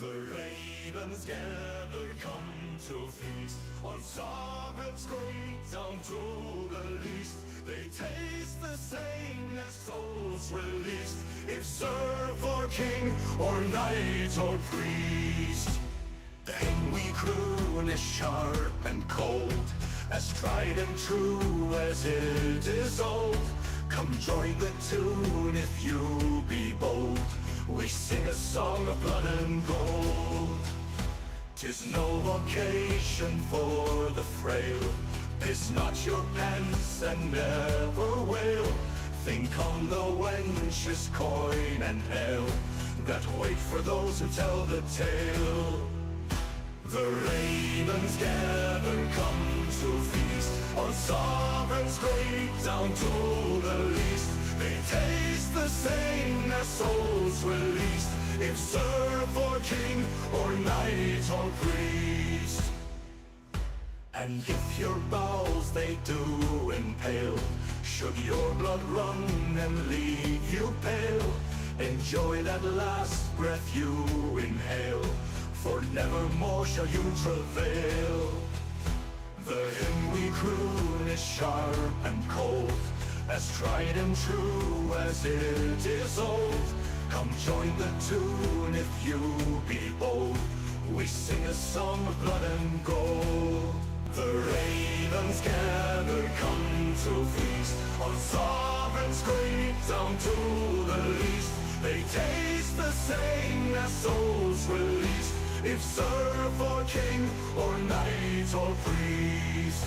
The ravens gather come to feast on sovereigns great down to the least. They taste the same as souls released, if served for king or knight or priest. Then we croon as sharp and cold, as tried and true as it is old. Come join the tune if you be bold. We sing a song of blood and gold. 'Tis no occasion for the frail. Piss not your pants and never wail. Think on the wenches, coin and ale, that wait for those who tell the tale. The ravens gather come to feast on sovereigns great down to the least. They taste the same as souls released, if served for king or knight or priest. And if your bowels they do impale, should your blood run and leave you pale, enjoy that last breath you inhale, for nevermore shall you travail. The hymn we croon is sharp and cold, as tried and true as it is old. Come join the tune if you be bold. We sing a song of blood and gold. The ravens gather come to feast on sovereigns great down to the least. They taste the same as souls released, if served for king or knight or priest.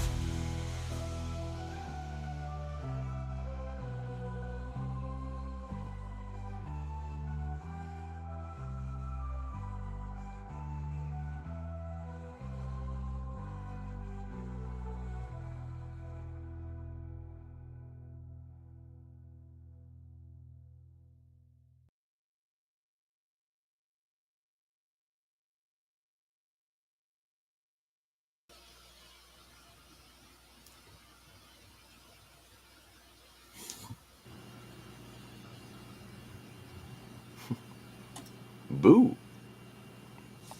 Boo!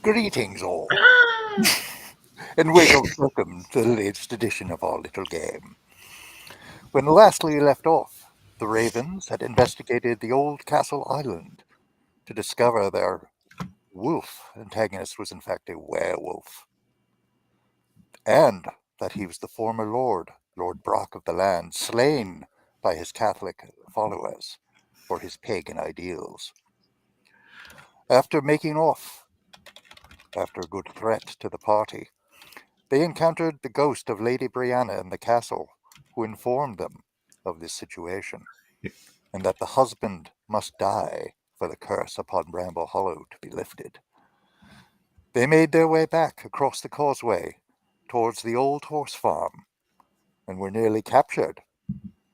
Greetings all, and welcome to the latest edition of our little game. When lastly left off, the ravens had investigated the old castle island to discover their wolf antagonist was in fact a werewolf, and that he was the former Lord Brock of the land, slain by his Catholic followers for his pagan ideals. After making off, after a good threat to the party, they encountered the ghost of Lady Brianna in the castle, who informed them of this situation, and that the husband must die for the curse upon Bramble Hollow to be lifted. They made their way back across the causeway towards the old horse farm, and were nearly captured.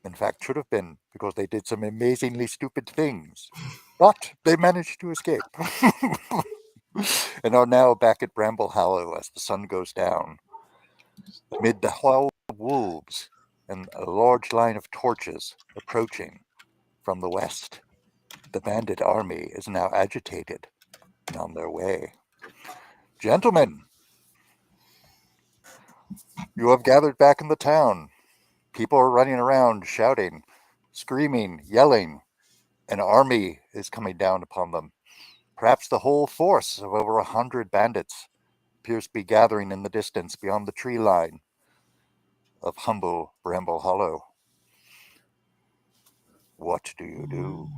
In fact, should have been, because they did some amazingly stupid things. But they managed to escape, and are now back at Bramble Hollow as the sun goes down. Amid the howl of wolves and a large line of torches approaching from the west, the bandit army is now agitated and on their way. Gentlemen, you have gathered back in the town. People are running around, shouting, screaming, yelling. An army is coming down upon them. Perhaps the whole force of over 100 bandits appears to be gathering in the distance beyond the tree line of humble Bramble Hollow. What do you do?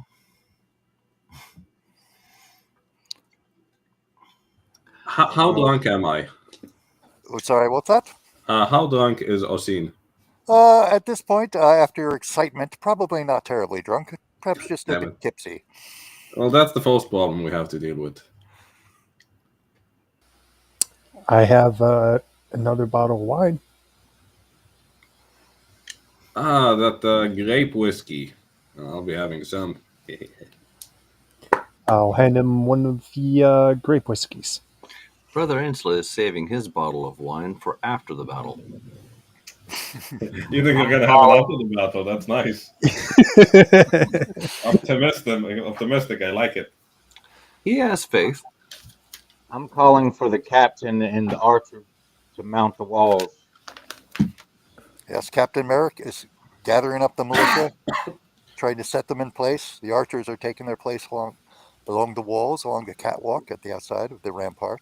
How drunk am I? Oh, sorry, what's that? How drunk is Osin? At this point, after your excitement, probably not terribly drunk, perhaps just a Damn bit it. tipsy. Well, that's the first problem we have to deal with. I have another bottle of wine. That grape whiskey. I'll be having some. I'll hand him one of the grape whiskeys. Brother Insula is saving his bottle of wine for after the battle. You think you're gonna have an after the battle? That's nice. Optimistic. I like it. He has faith. I'm calling for the captain and the archer to mount the walls. Yes, Captain Merrick is gathering up the militia, trying to set them in place. The archers are taking their place along the walls, along the catwalk at the outside of the rampart.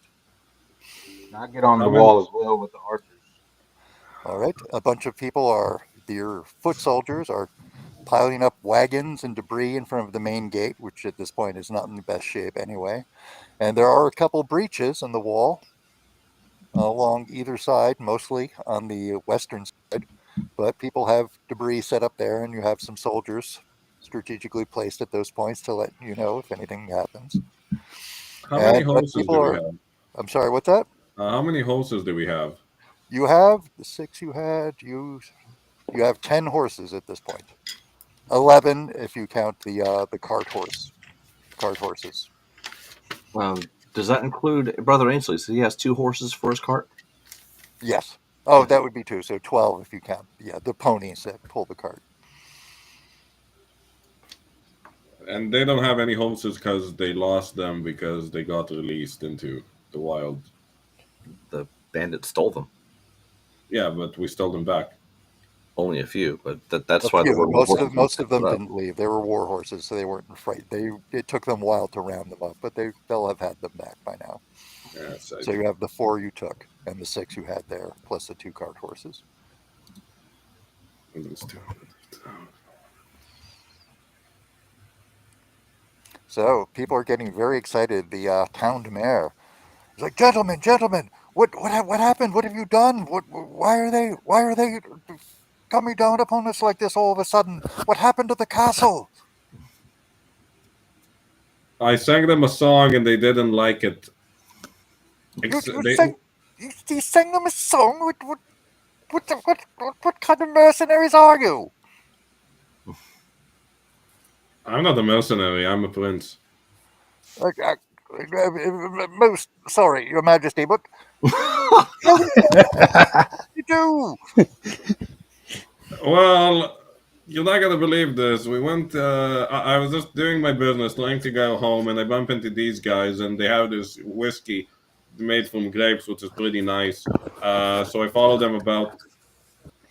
And I get on How the many? wall as well with the archers. All right, a bunch of people your foot soldiers are piling up wagons and debris in front of the main gate, which at this point is not in the best shape anyway. And there are a couple breaches in the wall along either side, mostly on the western side. But people have debris set up there, and you have some soldiers strategically placed at those points to let you know if anything happens. How many But horses people do we are. have? I'm sorry, what's that? How many horses do we have? You have the six you had. You have 10 horses at this point. 11 if you count the cart horses. Does that include Brother Ainsley? So he has 2 horses for his cart? Yes. Oh, Okay. that would be two. So 12 if you count. Yeah, the ponies that pull the cart. And they don't have any horses because they lost them because they got released into the wild. The bandits stole them. Yeah, but we stole them back. Only a few, but A that's why the few. word horses Most was of them put up. didn't leave. They were war horses, so they weren't afraid. It took them a while to round them up, but they'll have had them back by now. Yes, I So you do. have the 4 you took and the 6 you had there, plus the 2 cart horses. Let's do So people are getting very excited. The town mayor is like, "Gentlemen, what happened? What have you done? Why are they coming down upon us like this all of a sudden? What happened to the castle?" I sang them a song and they didn't like it. You Ex- you they, sang you sang them a song. What kind of mercenaries are you? I'm not a mercenary. I'm a prince. Most sorry, Your Majesty, but no, you do. Well, you're not gonna believe this. We went. I was just doing my business, trying to go home, and I bump into these guys, and they have this whiskey made from grapes, which is pretty nice. So I follow them about.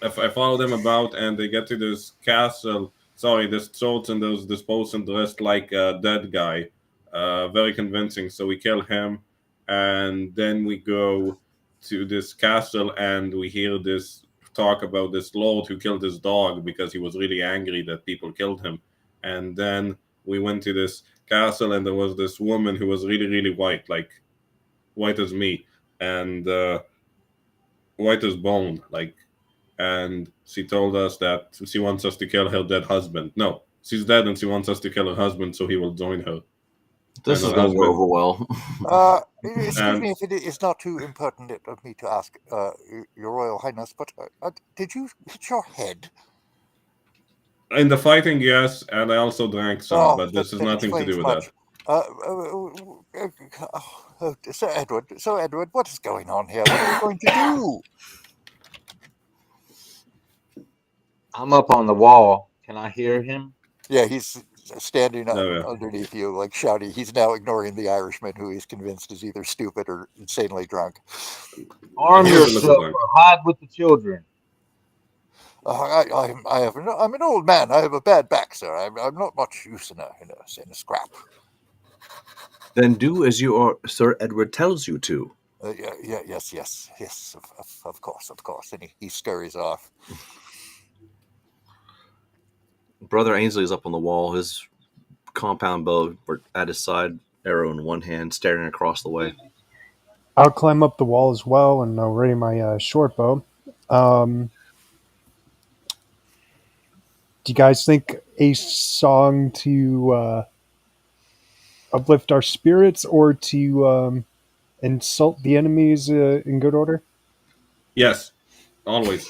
I follow them about, and they get to this castle. Sorry, this church, and there's this person dressed like a dead guy. Very convincing. So we kill him, and then we go to this castle, and we hear this talk about this lord who killed his dog because he was really angry that people killed him. And then we went to this castle, and there was this woman who was really, really white, like white as me, and white as bone, like, and she told us that she wants us to kill her dead husband. No, she's dead and she wants us to kill her husband so he will join her. And This is her going to go husband, over well. Excuse and me if it is not too impertinent of me to ask, Your Royal Highness, but did you hit your head? in the fighting, yes, and I also drank some, Oh, but this has that nothing to do explains with that. much. Sir Edward, what is going on here? What are we going to do? I'm up on the wall. Can I hear him? Yeah, he's standing No, yeah. underneath you, like shouting. He's now ignoring the Irishman, who he's convinced is either stupid or insanely drunk. Arm He is a little yourself drunk. or hide with the children. I'm an old man. I have a bad back, sir. I'm not much use in a scrap. Then do as Sir Edward tells you to. Yes, of course. And he scurries off. Brother Ainsley is up on the wall, his compound bow at his side, arrow in one hand, staring across the way. I'll climb up the wall as well, and I'll ready my short bow. Do you guys think a song to uplift our spirits or to insult the enemies in good order? Yes, always.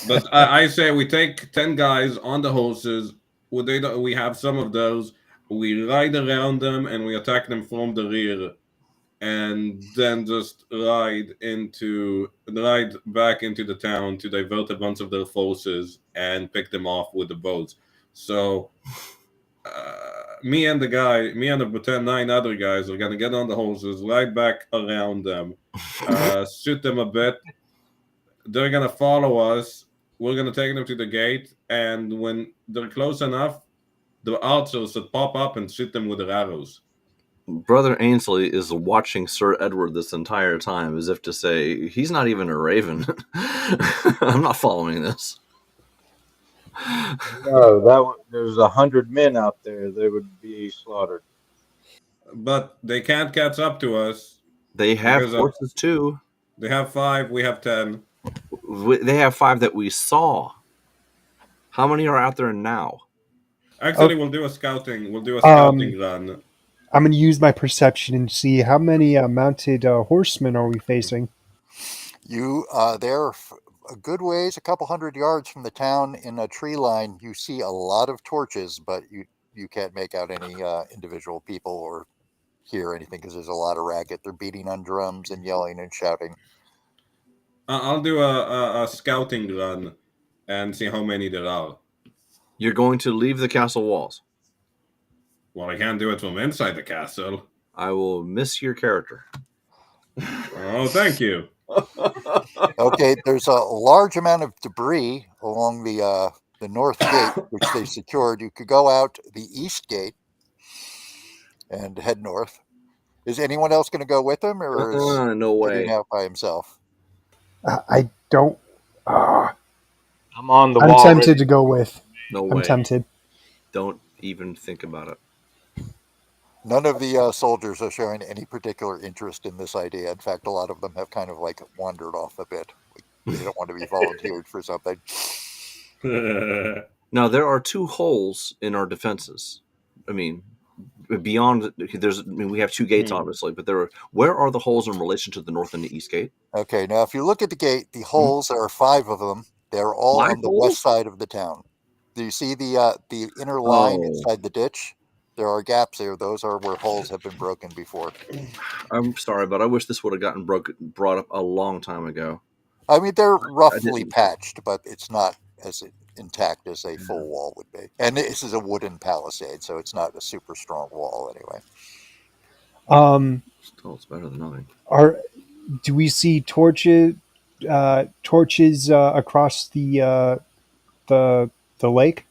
But I say we take 10 guys on the horses. We have some of those. We ride around them and we attack them from the rear, and then just ride back into the town to divert a bunch of their forces and pick them off with the boats. So me and the 9 other guys are gonna get on the horses, ride back around them, shoot them a bit. They're gonna follow us. We're gonna take them to the gate, and when they're close enough, the archers should pop up and shoot them with their arrows. Brother Ainsley is watching Sir Edward this entire time as if to say, he's not even a raven. I'm not following this. No, there's 100 men out there. They would be slaughtered. But they can't catch up to us. They have Because horses too. they have 5, we have 10. They have 5 that we saw. How many are out there now? Actually, we'll do a scouting. We'll do a scouting run. I'm going to use my perception and see how many mounted horsemen are we facing. They're a good ways, a couple hundred yards from the town in a tree line. You see a lot of torches, but you can't make out any individual people or hear anything because there's a lot of racket. They're beating on drums and yelling and shouting. I'll do a scouting run and see how many there are. You're going to leave the castle walls. Well, I can't do it from inside the castle. I will miss your character. Oh, thank you. Okay, there's a large amount of debris along the north gate, which they secured. You could go out the east gate and head north. Is anyone else going to go with him, or is No way. heading out by himself? I don't. I'm on the I'm wall. tempted ready. to go with. No I'm way. tempted. Don't even think about it. None of the soldiers are showing any particular interest in this idea. In fact, a lot of them have kind of like wandered off a bit. They don't want to be volunteered for something. Now, there are 2 holes in our defenses. I mean, beyond we have 2 gates, obviously, but where are the holes in relation to the north and the east gate? Okay, now if you look at the gate, the holes, there are 5 of them. They're all 5 on the holes? west side of the town. Do you see the inner line Oh. inside the ditch? There are gaps there. Those are where holes have been broken before. I'm sorry, but I wish this would have gotten brought up a long time ago. I mean, they're roughly didn't- patched, but it's not as intact as a full wall would be. And this is a wooden palisade, so it's not a super strong wall anyway. Still, it's better than nothing. Do we see torches across the lake?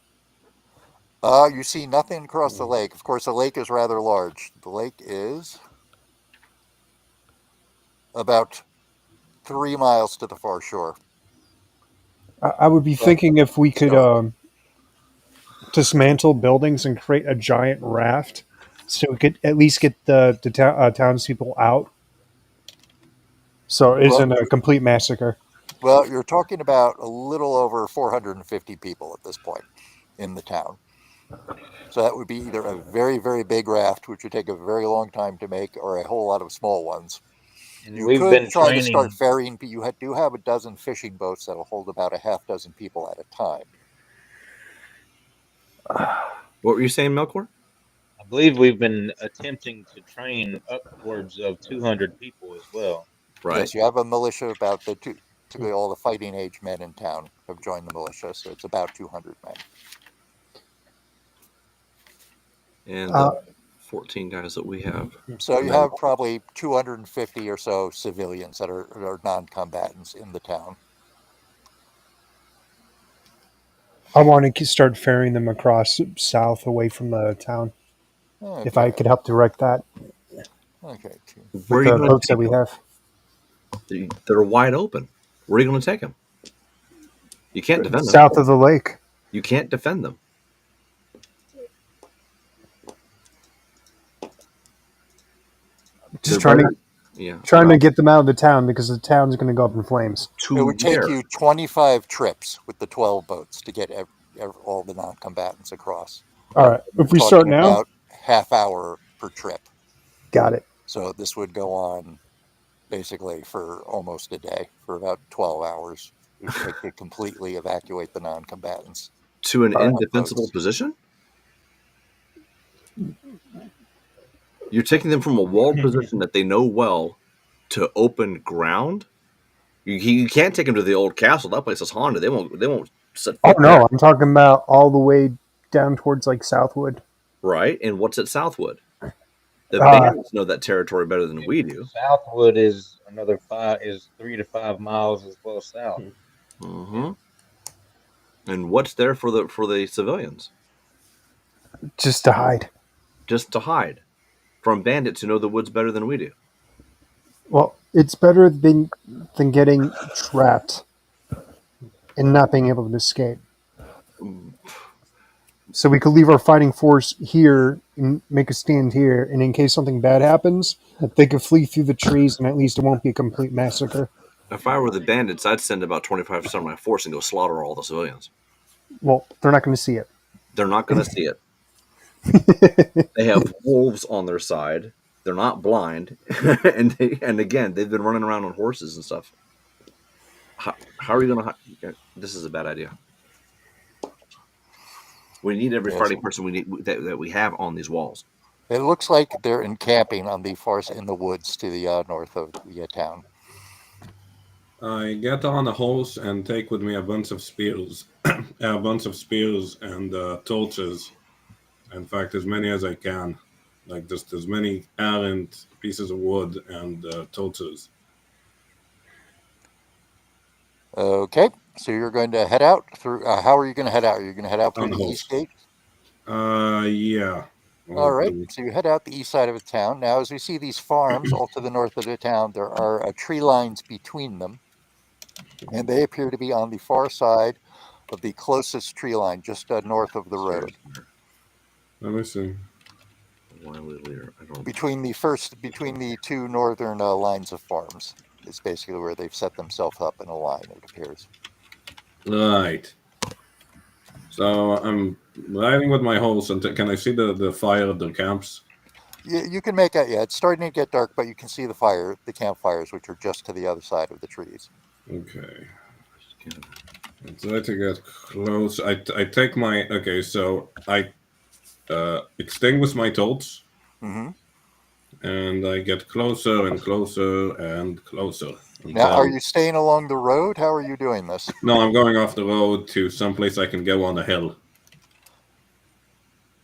You see nothing across the lake. Of course, the lake is rather large. The lake is about 3 miles to the far shore. I would be thinking if we could dismantle buildings and create a giant raft, so we could at least get the townspeople out, so it isn't a complete massacre. Well, you're talking about a little over 450 people at this point in the town. So that would be either a very, very big raft, which would take a very long time to make, or a whole lot of small ones. And You we've could been try training. to start ferrying, but you do have a dozen fishing boats that'll hold about a half dozen people at a time. What were you saying, Melkor? I believe we've been attempting to train upwards of 200 people as well. Right. Yes, you have a militia about typically all the fighting age men in town have joined the militia, so it's about 200 men. And the 14 guys that we have. So you have probably 250 or so civilians that are non-combatants in the town. I want to start ferrying them across south away from the town. Okay. If I could help direct that Okay. Where are with you the going boats to that we have. They're wide open. Where are you going to take them? You can't defend them. South of the lake. You can't defend them. Just They're trying to get them out of the town because the town's going to go up in flames. It would take you 25 trips with the 12 boats to get all the non-combatants across. All right. If we start now, about half hour per trip. got it. So this would go on basically for almost a day, for about 12 hours. It would take to completely evacuate the non-combatants. To an indefensible position? You're taking them from a walled position that they know well to open ground? You can't take them to the old castle. That place is haunted. They won't set Oh foot no, there. I'm talking about all the way down towards like Southwood. Right. And what's at Southwood? The Uh, bandits know that territory better than we do. Southwood is another 3 to 5 miles as well south. Mm-hmm. And what's there for the civilians? just to hide. Just to hide from bandits who know the woods better than we do. Well, it's better than getting trapped and not being able to escape. So we could leave our fighting force here and make a stand here, and in case something bad happens, they could flee through the trees, and at least it won't be a complete massacre. If I were the bandits, I'd send about 25% of my force and go slaughter all the civilians. Well, they're not going to see it. They're not going to see it. They have wolves on their side. They're not blind, and again, they've been running around on horses and stuff. How are you going to? This is a bad idea. We need every fighting person we need that we have on these walls. It looks like they're encamping on the forest in the woods to the north of the town. I get on a horse and take with me a bunch of spears, and torches. In fact, as many as I can, like just as many errant pieces of wood and torches. Okay, so you're going to head out through. How are you going to head out? Are you going to head out through On the the east horse. gate? Yeah. All right, so you head out the east side of the town. Now, as we see these farms all to the north of the town, there are tree lines between them, and they appear to be on the far side of the closest tree line, just north of the road. Let me see. Between the two northern lines of farms is basically where they've set themselves up in a line, it appears. Right. So I'm riding with my horse, and can I see the fire at the camps? You can make out, yeah, it's starting to get dark, but you can see the campfires, which are just to the other side of the trees. Okay. I try to get close. I take my... Okay, so I extinguish my torch, Mm-hmm. and I get closer and closer and closer. Now, are you staying along the road? How are you doing this? No, I'm going off the road to someplace I can go on a hill.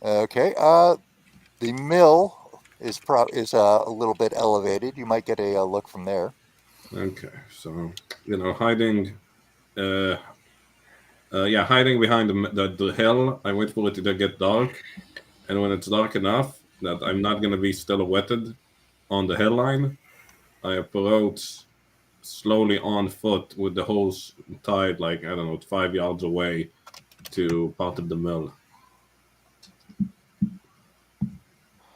Okay. The mill is a little bit elevated. You might get a look from there. Okay, so hiding, hiding behind the hill. I wait for it to get dark, and when it's dark enough that I'm not gonna be silhouetted on the hill line, I approach slowly on foot with the horse tied, like, I don't know, 5 yards away to part of the mill.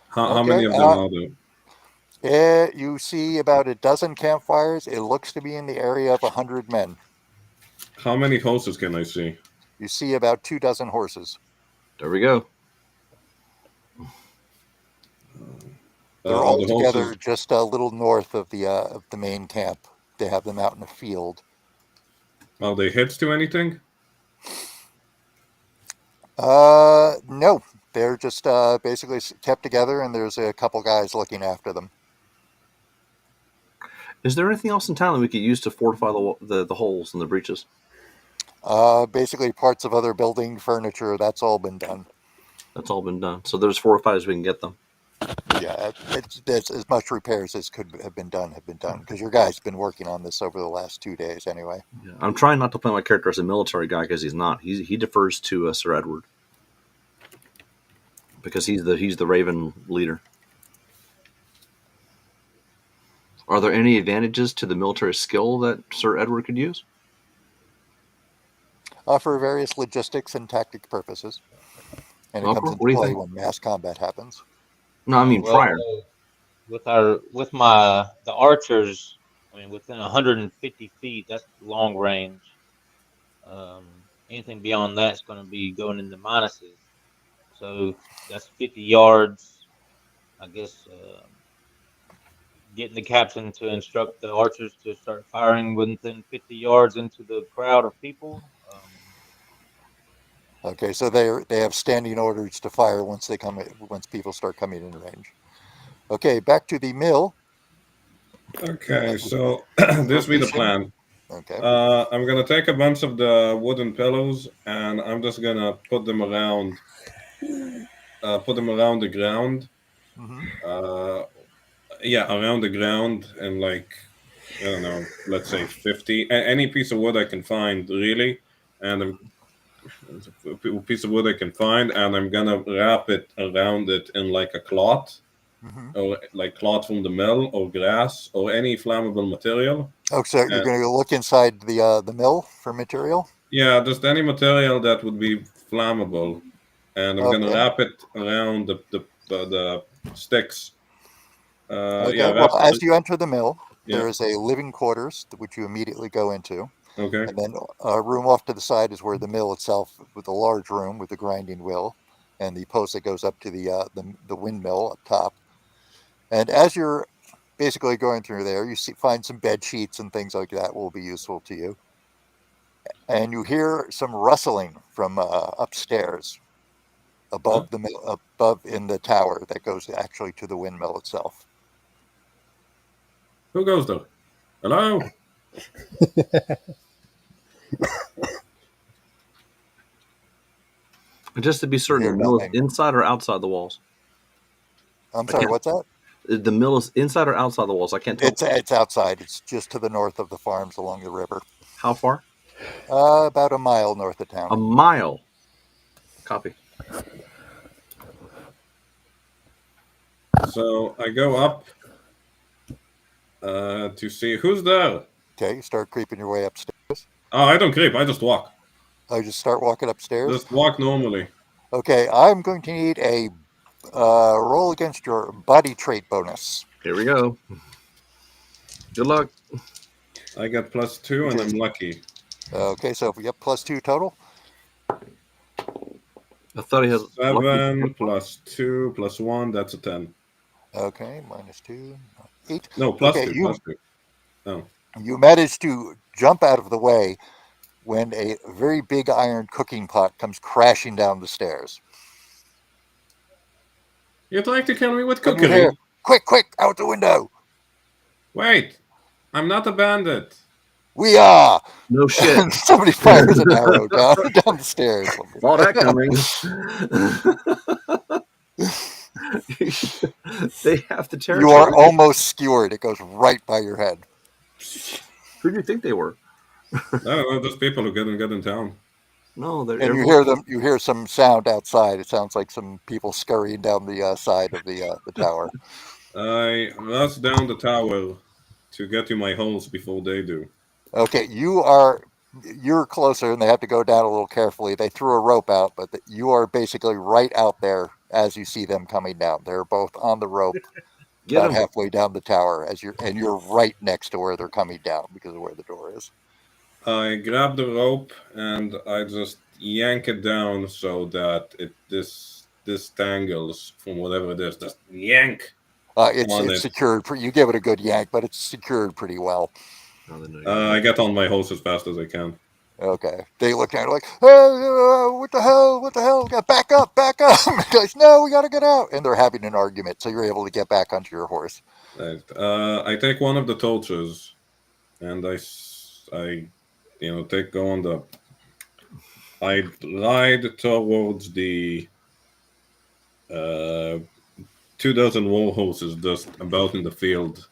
How many of them are there? You see about a dozen campfires. It looks to be in the area of 100 men. How many horses can I see? You see about 24 horses. There we go. They're all together just a little north of the main camp. They have them out in a field. Are they hitched to anything? No. They're just basically kept together, and there's a couple guys looking after them. Is there anything else in town that we could use to fortify the holes and the breaches? Basically parts of other building furniture. That's all been done. That's all been done. So there's 4 or 5 as we can get them. Yeah, it's as much repairs as could have been done because your guy's been working on this over the last 2 days anyway. Yeah. I'm trying not to play my character as a military guy because he's not. He defers to Sir Edward because he's the Raven leader. Are there any advantages to the military skill that Sir Edward could use? For various logistics and tactic purposes, and it comes into play when mass combat happens. No, I mean prior. With the archers, I mean within 150 feet, that's long range. Anything beyond that's going to be going into minuses. So that's 50 yards. I guess getting the captain to instruct the archers to start firing within 50 yards into the crowd of people. Okay, so they have standing orders to fire once people start coming in range. Okay, back to the mill. Okay, so this will be the plan. Okay. I'm gonna take a bunch of the wooden pillows and I'm just gonna put them around put them around the ground. Hmm. Yeah, around the ground, and like, I don't know, let's say 50. Any piece of wood I can find, really, and a piece of wood I can find, and I'm gonna wrap it around it in like a cloth, Hmm. or like cloth from the mill, or grass, or any flammable material. Oh, so you're Uh, going to look inside the mill for material? yeah, just any material that would be flammable, and I'm gonna Okay. wrap it around the sticks. Yeah, Okay. wrap. Well, as you enter the mill, Yeah. there is a living quarters which you immediately go into. Okay. And then a room off to the side is where the mill itself, with a large room with the grinding wheel and the post that goes up to the windmill up top. And as you're basically going through there, you find some bed sheets and things like that will be useful to you. And you hear some rustling from upstairs, Huh? above the mill, above in the tower that goes actually to the windmill itself. Who goes there? Hello. And just to be You certain, the hear mill is nothing. inside or outside the walls. I'm I sorry, can't. what's that? The mill is inside or outside the walls. I can't tell. It's outside. It's just to the north of the farms along the river. How far? About a mile north of town. A mile. Copy. So I go up to see who's there. Okay, you start creeping your way upstairs. Oh, I don't creep. I just walk. I just start walking upstairs. Just walk normally. Okay, I'm going to need a roll against your body trait bonus. Here we go. Good luck. I got +2, Which and is I'm lucky. okay. So if we get +2 total. I thought he had lucky. 7 +2 +1. That's a 10. Okay, -2, 8. No, Okay, +2. you +2. Oh, you managed to jump out of the way when a very big iron cooking pot comes crashing down the stairs. you'd like to kill me with And you hear, cookery? "Quick, quick, out the window! Wait, I'm not a bandit. We are!" No shit. And somebody fires an arrow down the stairs. Saw that coming. They have the You territory. are almost skewered. It goes right by your head. Who do you think they were? No, just people who get in town. No, they're And you hear them. You hear some sound outside. It sounds like some people scurrying down the side of the tower. I rush down the tower to get to my holes before they do. Okay, you're closer, and they have to go down a little carefully. They threw a rope out, but you are basically right out there as you see them coming down. They're both on the rope, Get about them. halfway down the tower, you're right next to where they're coming down because of where the door is. I grab the rope and I just yank it down so that this tangles from whatever it is. Just yank on It's it. secured. You give it a good yank, but it's secured pretty well. Oh, they know you're I get on my hose as fast as I can. Okay. They look at it like, "Hey, what the hell? What the hell? We got back up, back up." Guys, no, we got to get out. And they're having an argument, so you're able to get back onto your horse. Right. I take one of the torches, and go on the. I ride towards the 2 dozen war horses just about in the field.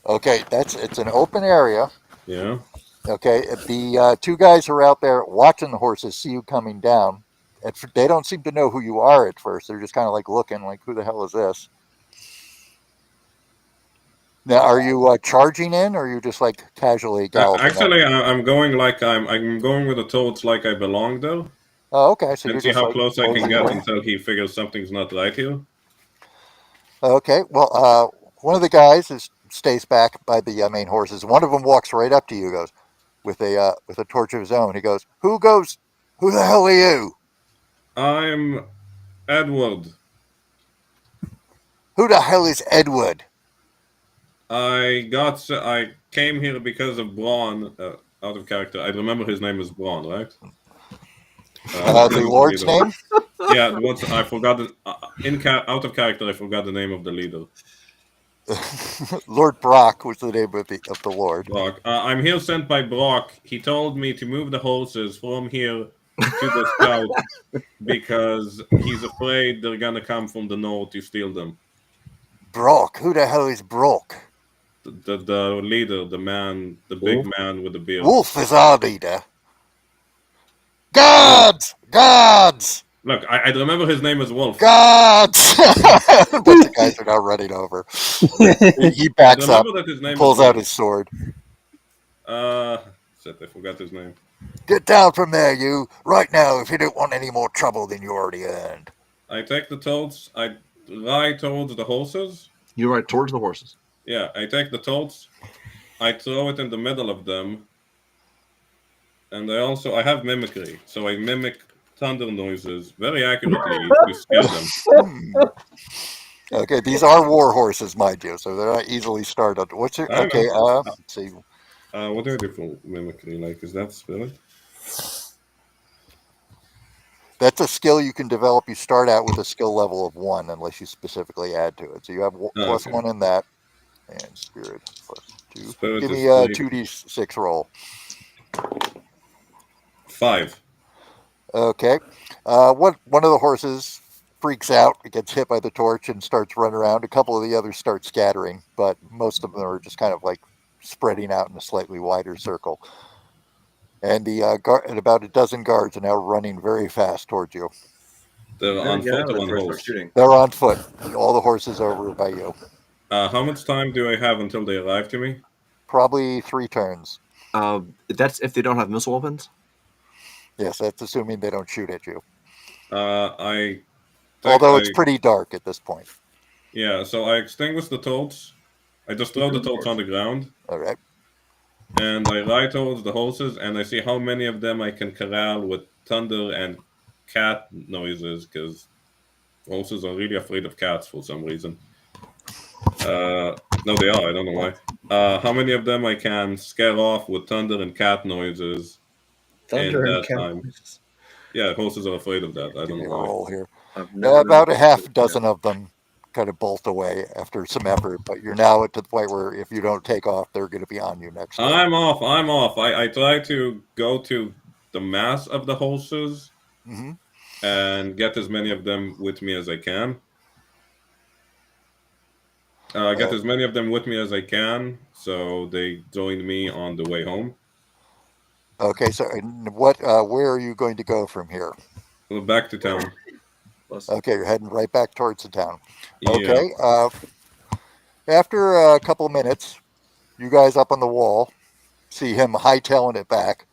Okay, it's an open area. Yeah. Okay, the two guys who are out there watching the horses see you coming down. They don't seem to know who you are at first. They're just kind of like looking, like, "Who the hell is this?" Now, are you charging in, or are you just like casually galloping up? Actually, I'm going like I'm going with the torch like I belong there, Oh, okay, so and you're see just how like close I can moseying get in. until he figures something's not right here. Okay, well, one of the guys stays back by the main horses. One of them walks right up to you, goes with a torch of his own. He goes, "Who goes? Who the hell are you? I'm Edward. Who the hell is Edward?" I came here because of Braun. Out of character, I remember his name is Braun, right? The Lord's name? Yeah, I forgot out of character. I forgot the name of the leader. Lord Brock was the name of the Lord. Brock. I'm here sent by Brock. He told me to move the horses from here to the scouts because he's afraid they're gonna come from the north to steal them. Brock. Who the hell is Brock? The leader, the man, the big Wolf? man with the beard. Wolf is our leader. Oh, Guards! Guards! look, I remember his name is Wolf. Guards! A bunch of guys are now running over. He I backs up, remember that his name is pulls out Wolf. his sword. Shit, I forgot his name. Get down from there, you! Right now, if you don't want any more trouble than you already earned. I take the toads. I ride towards the horses. You ride towards the horses. Yeah, I take the toads. I throw it in the middle of them, and I have mimicry, so I mimic thunder noises very accurately to scare them. Hmm. Okay, these are war horses, mind you, so they're not easily startled. What's your I okay? know. Let's see. What do I do for mimicry? Like, is that spirit? That's a skill you can develop. You start out with a skill level of 1 unless you specifically add to it. So you have plus Okay. 1 in that, and spirit plus 2. Spirit Give is me a 3. 2d6 roll. 5. Okay. One of the horses freaks out, it gets hit by the torch, and starts running around. A couple of the others start scattering, but most of them are just kind of like spreading out in a slightly wider circle. And and about a dozen guards are now running very fast towards you. They're on Get out foot of or it on before I start horse. shooting. They're on foot. All the horses are over by you. How much time do I have until they arrive to me? Probably 3 turns. That's if they don't have missile weapons. Yes, that's assuming they don't shoot at you. I Although it's pretty dark at this point. Yeah, so I extinguish the toads. I just throw the toads on the ground, All right. and I ride towards the horses, and I see how many of them I can corral with thunder and cat noises, because horses are really afraid of cats for some reason. No, they are. I don't know why. How many of them I can scare off with thunder and cat noises Thunder in and that time? cannons. Yeah, horses are afraid of that. I Give don't me a know why. roll here. I've never About a half dozen of them kind of bolt away after some effort, but you're now at the point where if you don't take off, they're going to be on you next turn. I'm off. I try to go to the mass of the horses Hmm. and get as many of them with me as I can. Get as many of them with me as I can, so they join me on the way home. Okay, so where are you going to go from here? Well, back to town. Okay, you're heading right back towards the town. Yeah. Okay, after a couple of minutes, you guys up on the wall see him hightailing it back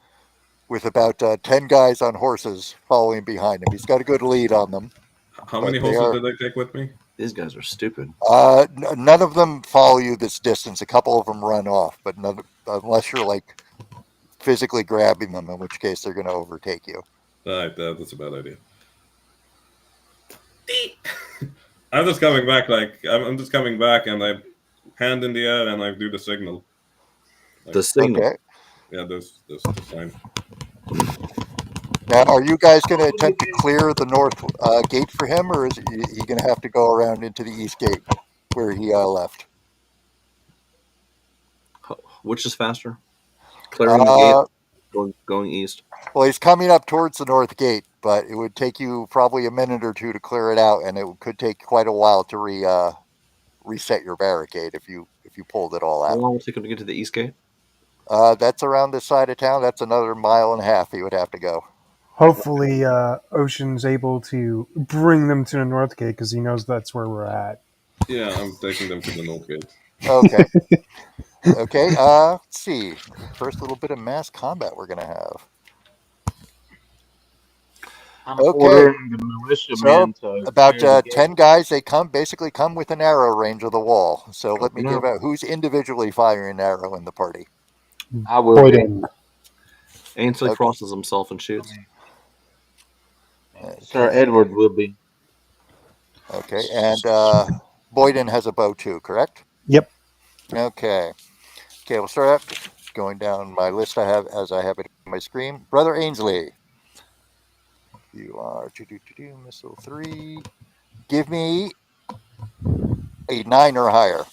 with about 10 guys on horses following behind him. He's got a good lead on them. How But many they horses are- did I take with me? These guys are stupid. None of them follow you this distance. A couple of them run off, but none, unless you're like physically grabbing them, in which case they're going to overtake you. Right, that's a bad idea. I'm just coming back, I'm just coming back, and I hand in the air, and I do the signal. The signal. Okay. Yeah, this the sign. Now, are you guys going to attempt to clear the north gate for him, or is he going to have to go around into the east gate where he left? Which is faster? Clearing the gate, going east. Well, he's coming up towards the north gate, but it would take you probably a minute or two to clear it out, and it could take quite a while to reset your barricade if you pulled it all How out. long will it take him to get to the east gate? That's around this side of town. That's another mile and a half he would have to go. Hopefully, Ocean's able to bring them to the North Gate because he knows that's where we're at. Yeah, I'm taking them to the north gate. Okay. Okay. Let's see. First little bit of mass combat we're gonna have. I'm Okay. ordering the militiamen to About clear the gate. 10 guys. They basically come within arrow range of the wall. So let me give out who's individually firing an arrow in the party. I will be. Boyden. Ainsley Okay. crosses himself and shoots. Sir Edward will be. Okay, and Boyden has a bow too, correct? Yep. Okay. Okay, we'll start out going down my list I have as I have it on my screen. Brother Ainsley. You are missile 3. Give me a 9 or higher.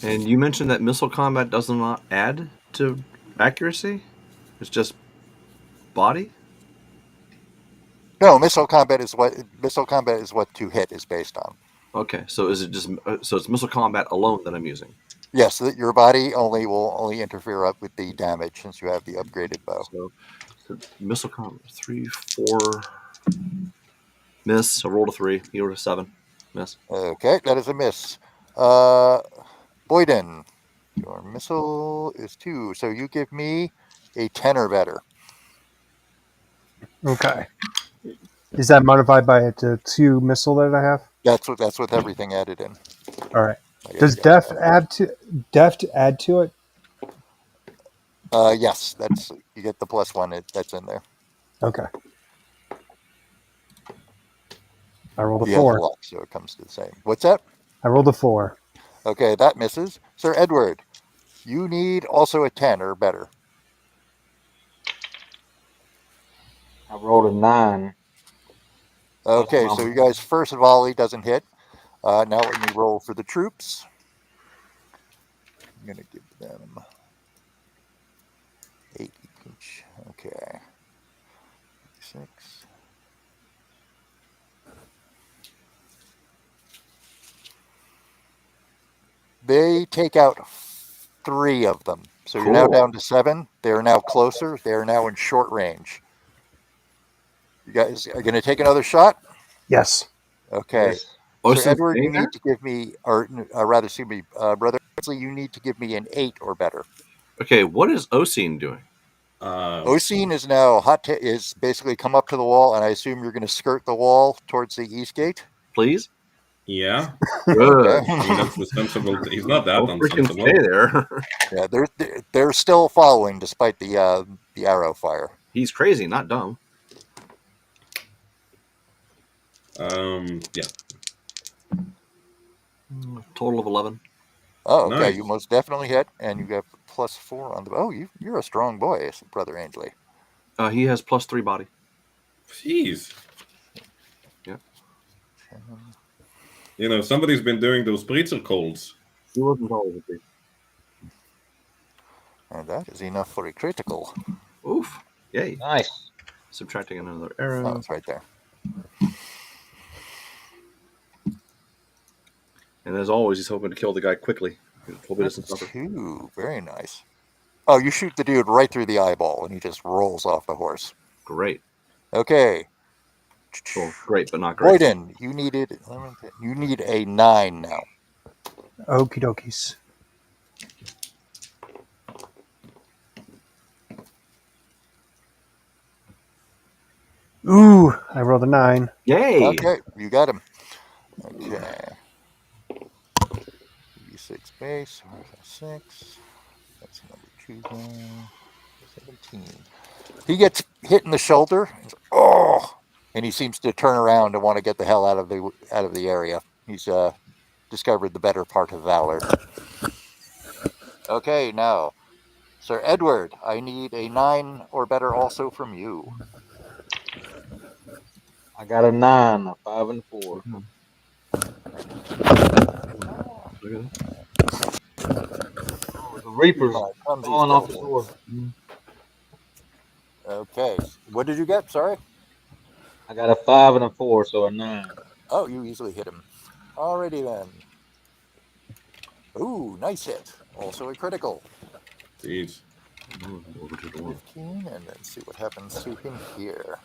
And you mentioned that missile combat does not add to accuracy. It's just body. No, missile combat is what to hit is based on. Okay, so is it just so it's missile combat alone that I'm using? Yes, that your body will only interfere up with the damage since you have the upgraded bow. So missile combat 3, 4, miss. I rolled a 3. He rolled a 7. Miss. Okay, that is a miss. Boyden, your missile is 2, so you give me a 10 or better. Okay. Is that modified by the 2 missile that I have? That's with everything added in. All right. Does deft add to it? Yes, that's you get the +1 that's in there. Okay. I rolled a You have 4. luck, so it comes to the same. What's that? I rolled a 4. Okay, that misses. Sir Edward, you need also a 10 or better. I rolled a 9. Okay, so you guys' first volley doesn't hit. Now let me roll for the troops. I'm going to give them 8 each. Okay. 6. They take out 3 of them. So you're now down to 7. They are now closer. They are now in short range. You guys are going to take another shot? Yes. Okay. Yes. Sir Edward, you need to give me, or rather, excuse me, Brother Wesley, you need to give me an 8 or better. Okay, what is Oseen doing? Oseen is now is basically come up to the wall, and I assume you're going to skirt the wall towards the east gate. Please. Yeah. Good. That's the sensible. He's not that freaking unsensible. stay there. Yeah, they're still following despite the arrow fire. He's crazy, not dumb. Yeah. Total of 11. Oh, okay. Nice. You most definitely hit, and you got +4 on the. Oh, you're a strong boy, Brother Ainsley. He has +3 body. Jeez. Yep. You know, somebody's been doing those preacher calls. He wasn't always a big. And that is enough for a critical. Oof. Yay. Nice. Subtracting another arrow. Oh, it's right there. And as always, he's hoping to kill the guy quickly. Two. Very nice. Oh, you shoot the dude right through the eyeball, and he just rolls off the horse. Great. Okay. Well, great, but not great. Boyden, you need a 9 now. Okie dokies. Ooh, I rolled a 9. Yay! Okay, you got him. Okay. 6 base, 6. That's number 2 there. 17. He gets hit in the shoulder. And he seems to turn around and want to get the hell out of the area. He's discovered the better part of valor. Okay, now, Sir Edward, I need a 9 or better also from you. I got a 9, a 5, and 4. The Reaper's falling off the door. Okay, what did you get? Sorry? I got a 5 and a 4, so a 9. Oh, you easily hit him. Alrighty then. Ooh, nice hit. Also a critical. Jeez. 15, and then see what happens to him here.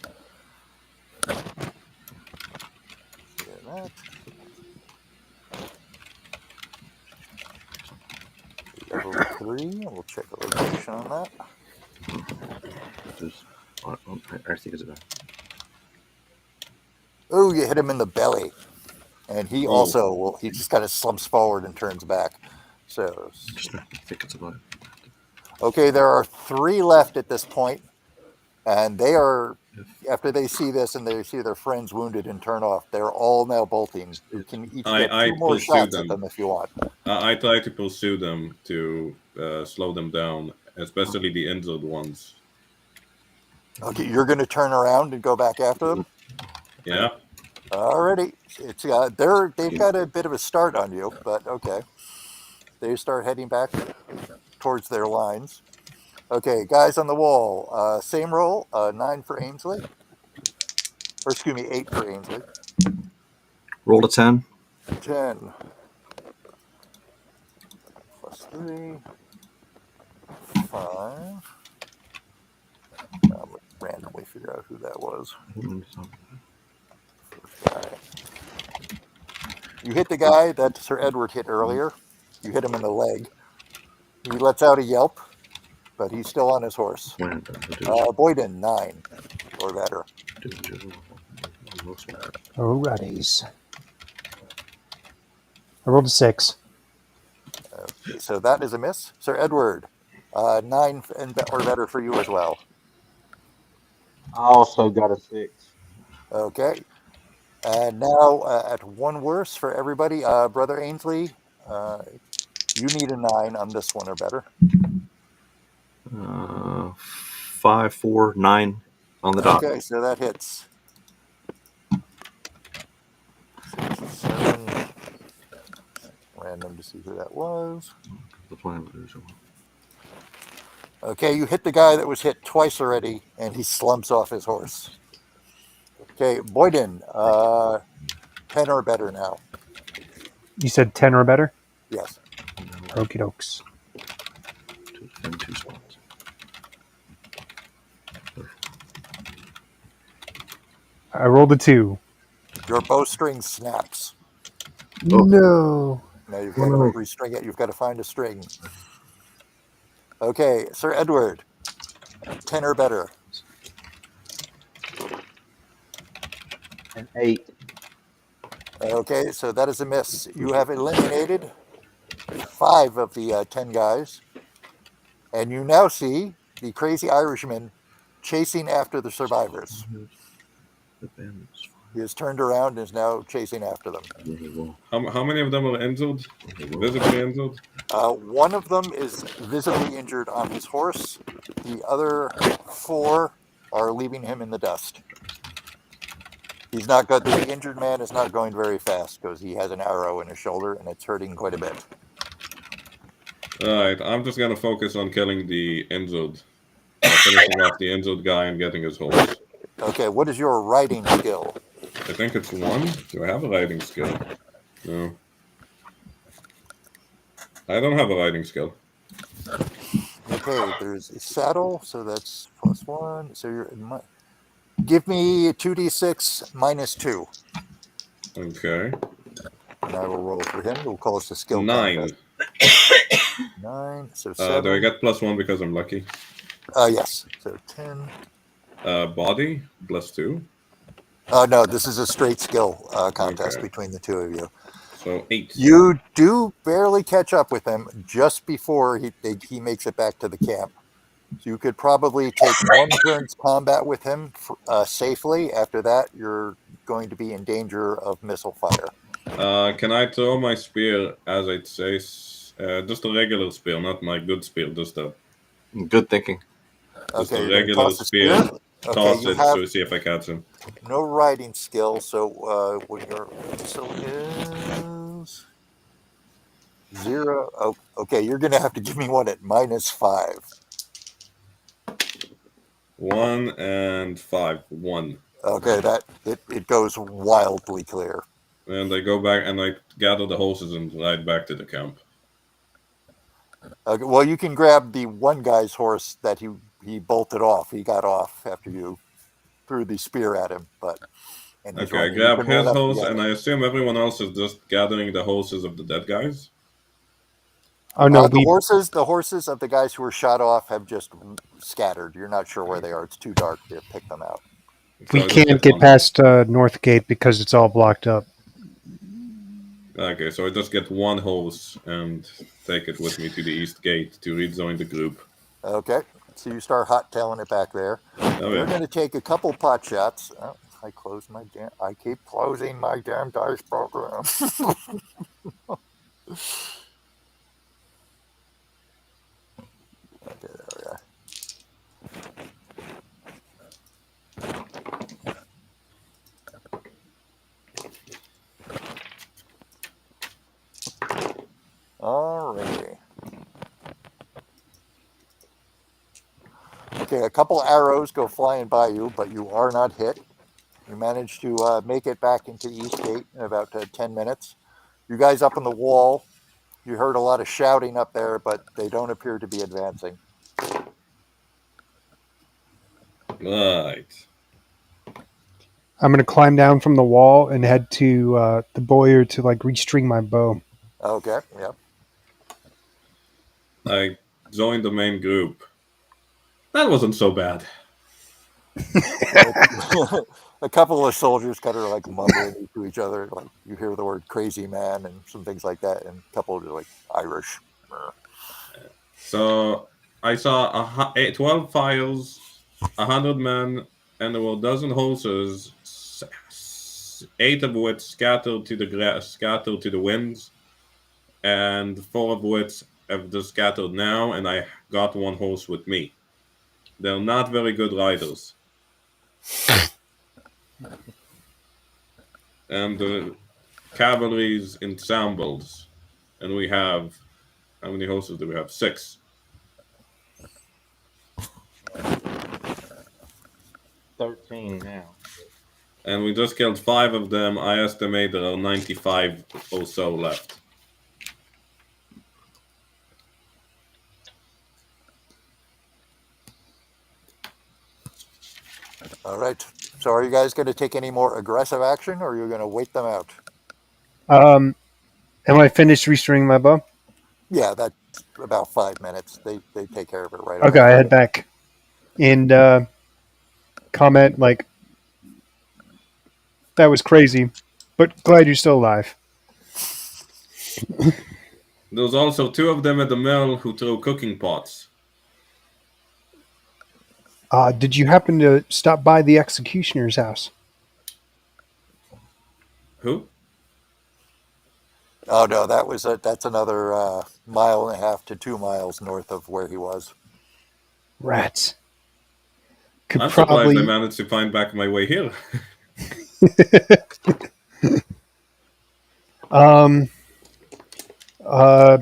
That. Level 3, and we'll check the location on that. I think it's a bad. Oh, you hit him in the belly. And he also he just kind of slumps forward and turns back. So I think it's a bad. Okay, there are 3 left at this point, and they are, after they see this and they see their friends wounded and turn off, they're all now bolting. You can each get 2 more shots at them if you want. I try to pursue them to slow them down, especially the injured ones. Okay, you're going to turn around and go back after them? Yeah. Alrighty. It's they've got a bit of a start on you, but okay. they start heading back towards their lines. Okay, guys on the wall, same roll, 9 for Ainsley. Or excuse me, 8 for Ainsley. Roll a 10. 10. Plus 3. 5. I'll randomly figure out who that was. First guy. You hit the guy that Sir Edward hit earlier. You hit him in the leg. He lets out a yelp, but he's still on his horse. Boyden, 9 or better. Alrighties. I rolled a 6. Okay, so that is a miss. Sir Edward, 9 or better for you as well. I also got a 6. Okay. And now at 1 worse for everybody. Brother Ainsley, you need a 9 on this one or better. 5, 4, 9 on the dot. Okay, so that hits. 6, 7. Random to see who that was. Okay, you hit the guy that was hit twice already, and he slumps off his horse. Okay, Boyden, 10 or better now. You said 10 or better? Yes. Okie dokes. And 2 spots. I rolled a 2. Your bowstring snaps. Oh. No. Now you've got to restring it. You've got to find a string. Okay, Sir Edward, 10 or better. An 8. Okay, so that is a miss. You have eliminated 5 of the 10 guys, and you now see the crazy Irishman chasing after the survivors. He has turned around and is now chasing after them. How many of them are injured? Visibly injured? One of them is visibly injured on his horse. The other 4 are leaving him in the dust. He's not good. The injured man is not going very fast because he has an arrow in his shoulder and it's hurting quite a bit. Alright, I'm just gonna focus on killing the injured. Finishing off the injured guy and getting his horse. Okay, what is your riding skill? I think it's 1. Do I have a riding skill? No. I don't have a riding skill. Okay, there's a saddle, so that's +1. So you're give me a 2d6 minus 2. Okay. And I will roll for him. We'll call this a skill 9. contest. 9, so 7. Do I get +1 because I'm lucky? Yes, so 10. Body, +2. No, this is a straight skill contest Okay. between the two of you. So 8. You do barely catch up with him just before he makes it back to the camp. So you could probably take 1 turn's combat with him safely. After that, you're going to be in danger of missile fire. Can I throw my spear as I'd say? Just a regular spear, not my good spear, just a Good thinking. Just Okay, a you're gonna regular toss a spear. Okay, Toss you it have to see if I catch him. no riding skill, so what your missile is 0. Oh, okay, you're gonna have to give me one at -5. 1 and 5. 1. Okay, that it goes wildly clear. And I go back and I gather the horses and ride back to the camp. Okay, well, you can grab the one guy's horse that he bolted off. He got off after you threw the spear at him, and he's Okay, I running. You grab can run his up and horse, get and him. I assume everyone else is just gathering the horses of the dead guys. Oh, no. The horses of the guys who were shot off have just scattered. You're not sure where they are. It's too dark to pick them out. So We I just can't get one. past North Gate because it's all blocked up. Okay, so I just get one horse and take it with me to the east gate to rejoin the group. Okay, so you start hot tailing it back there. Oh You're yeah. going to take a couple pot shots. Oh, I keep closing my damn dice program. Okay, there we are. Alrighty. Okay, a couple arrows go flying by you, but you are not hit. You manage to make it back into Eastgate in about 10 minutes. You guys up on the wall, you heard a lot of shouting up there, but they don't appear to be advancing. Right. I'm gonna climb down from the wall and head to the boiler to like restring my bow. Okay, yeah. I joined the main group. That wasn't so bad. A couple of soldiers kind of like mumbling to each other, like you hear the word "crazy man" and some things like that, and a couple of like Irish. So I saw 12 files, 100 men, and there were a dozen horses, 8 of which scattered to the winds, and 4 of which have just scattered now, and I got 1 horse with me. They're not very good riders. And the cavalry's ensembles, and we have, how many horses do we have? 6. 13 now. And we just killed 5 of them. I estimate there are 95 or so left. All right. So, are you guys going to take any more aggressive action, or are you going to wait them out? Am I finished restringing my bow? Yeah, that's about 5 minutes. They take care of it right Okay, away. I head back and comment like, "That was crazy, but glad you're still alive." There's also 2 of them at the mill who throw cooking pots. Did you happen to stop by the executioner's house? Who? Oh no, that's another mile and a half to 2 miles north of where he was. Rats. Could I'm surprised I probably. managed to find back my way here.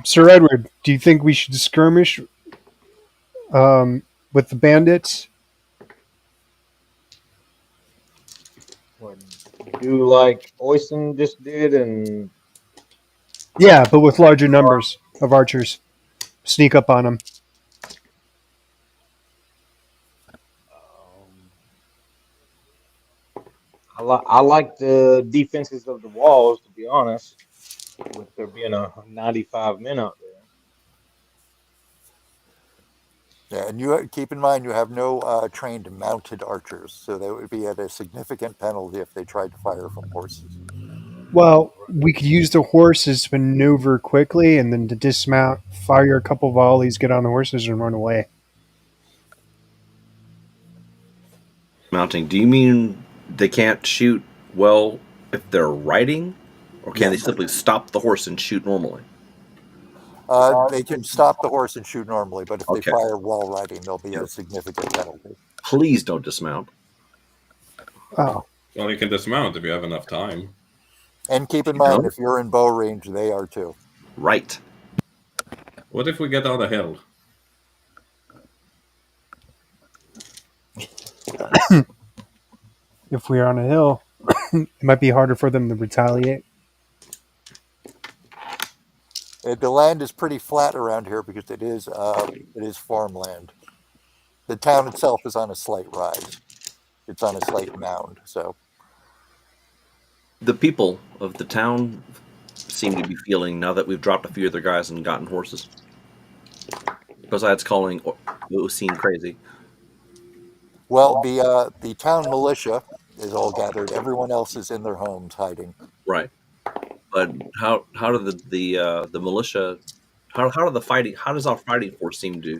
Sir Edward, do you think we should skirmish with the bandits? What, do like Oysten just did, and Yeah, but with larger numbers of archers. Sneak up on them. um, I like the defenses of the walls, to be honest, with there being a 95 men out there. Yeah, and you keep in mind you have no trained mounted archers, so they would be at a significant penalty if they tried to fire from horses. Well, we could use the horses to maneuver quickly and then to dismount, fire a couple volleys, get on the horses, and run away. Mounting. Do you mean they can't shoot well if they're riding, or can they Yes. simply stop the horse and shoot normally? They can stop the horse and shoot normally, but if they Okay. fire while riding, there'll be a significant penalty. Please don't dismount. Oh, Well, you can dismount if you have enough time. And keep in You mind, know? if you're in bow range, they are too. Right. What if we get on the hill? if we are on a hill, it might be harder for them to retaliate. The land is pretty flat around here because it is farmland. The town itself is on a slight rise. It's on a slight mound. So The people of the town seem to be feeling now that we've dropped a few of their guys and gotten horses. Besides calling Oseen crazy. well, the town militia is all gathered. Everyone else is in their homes hiding. Right. But how do the militia how do the fighting how does our fighting force seem to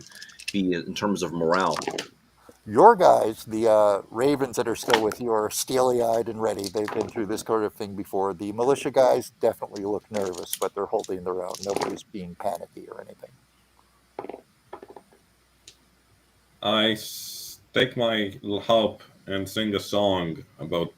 be in terms of morale? Your guys, the ravens that are still with you, are steely-eyed and ready. They've been through this sort of thing before. The militia guys definitely look nervous, but they're holding their own. Nobody's being panicky or anything. I take my harp and sing a song about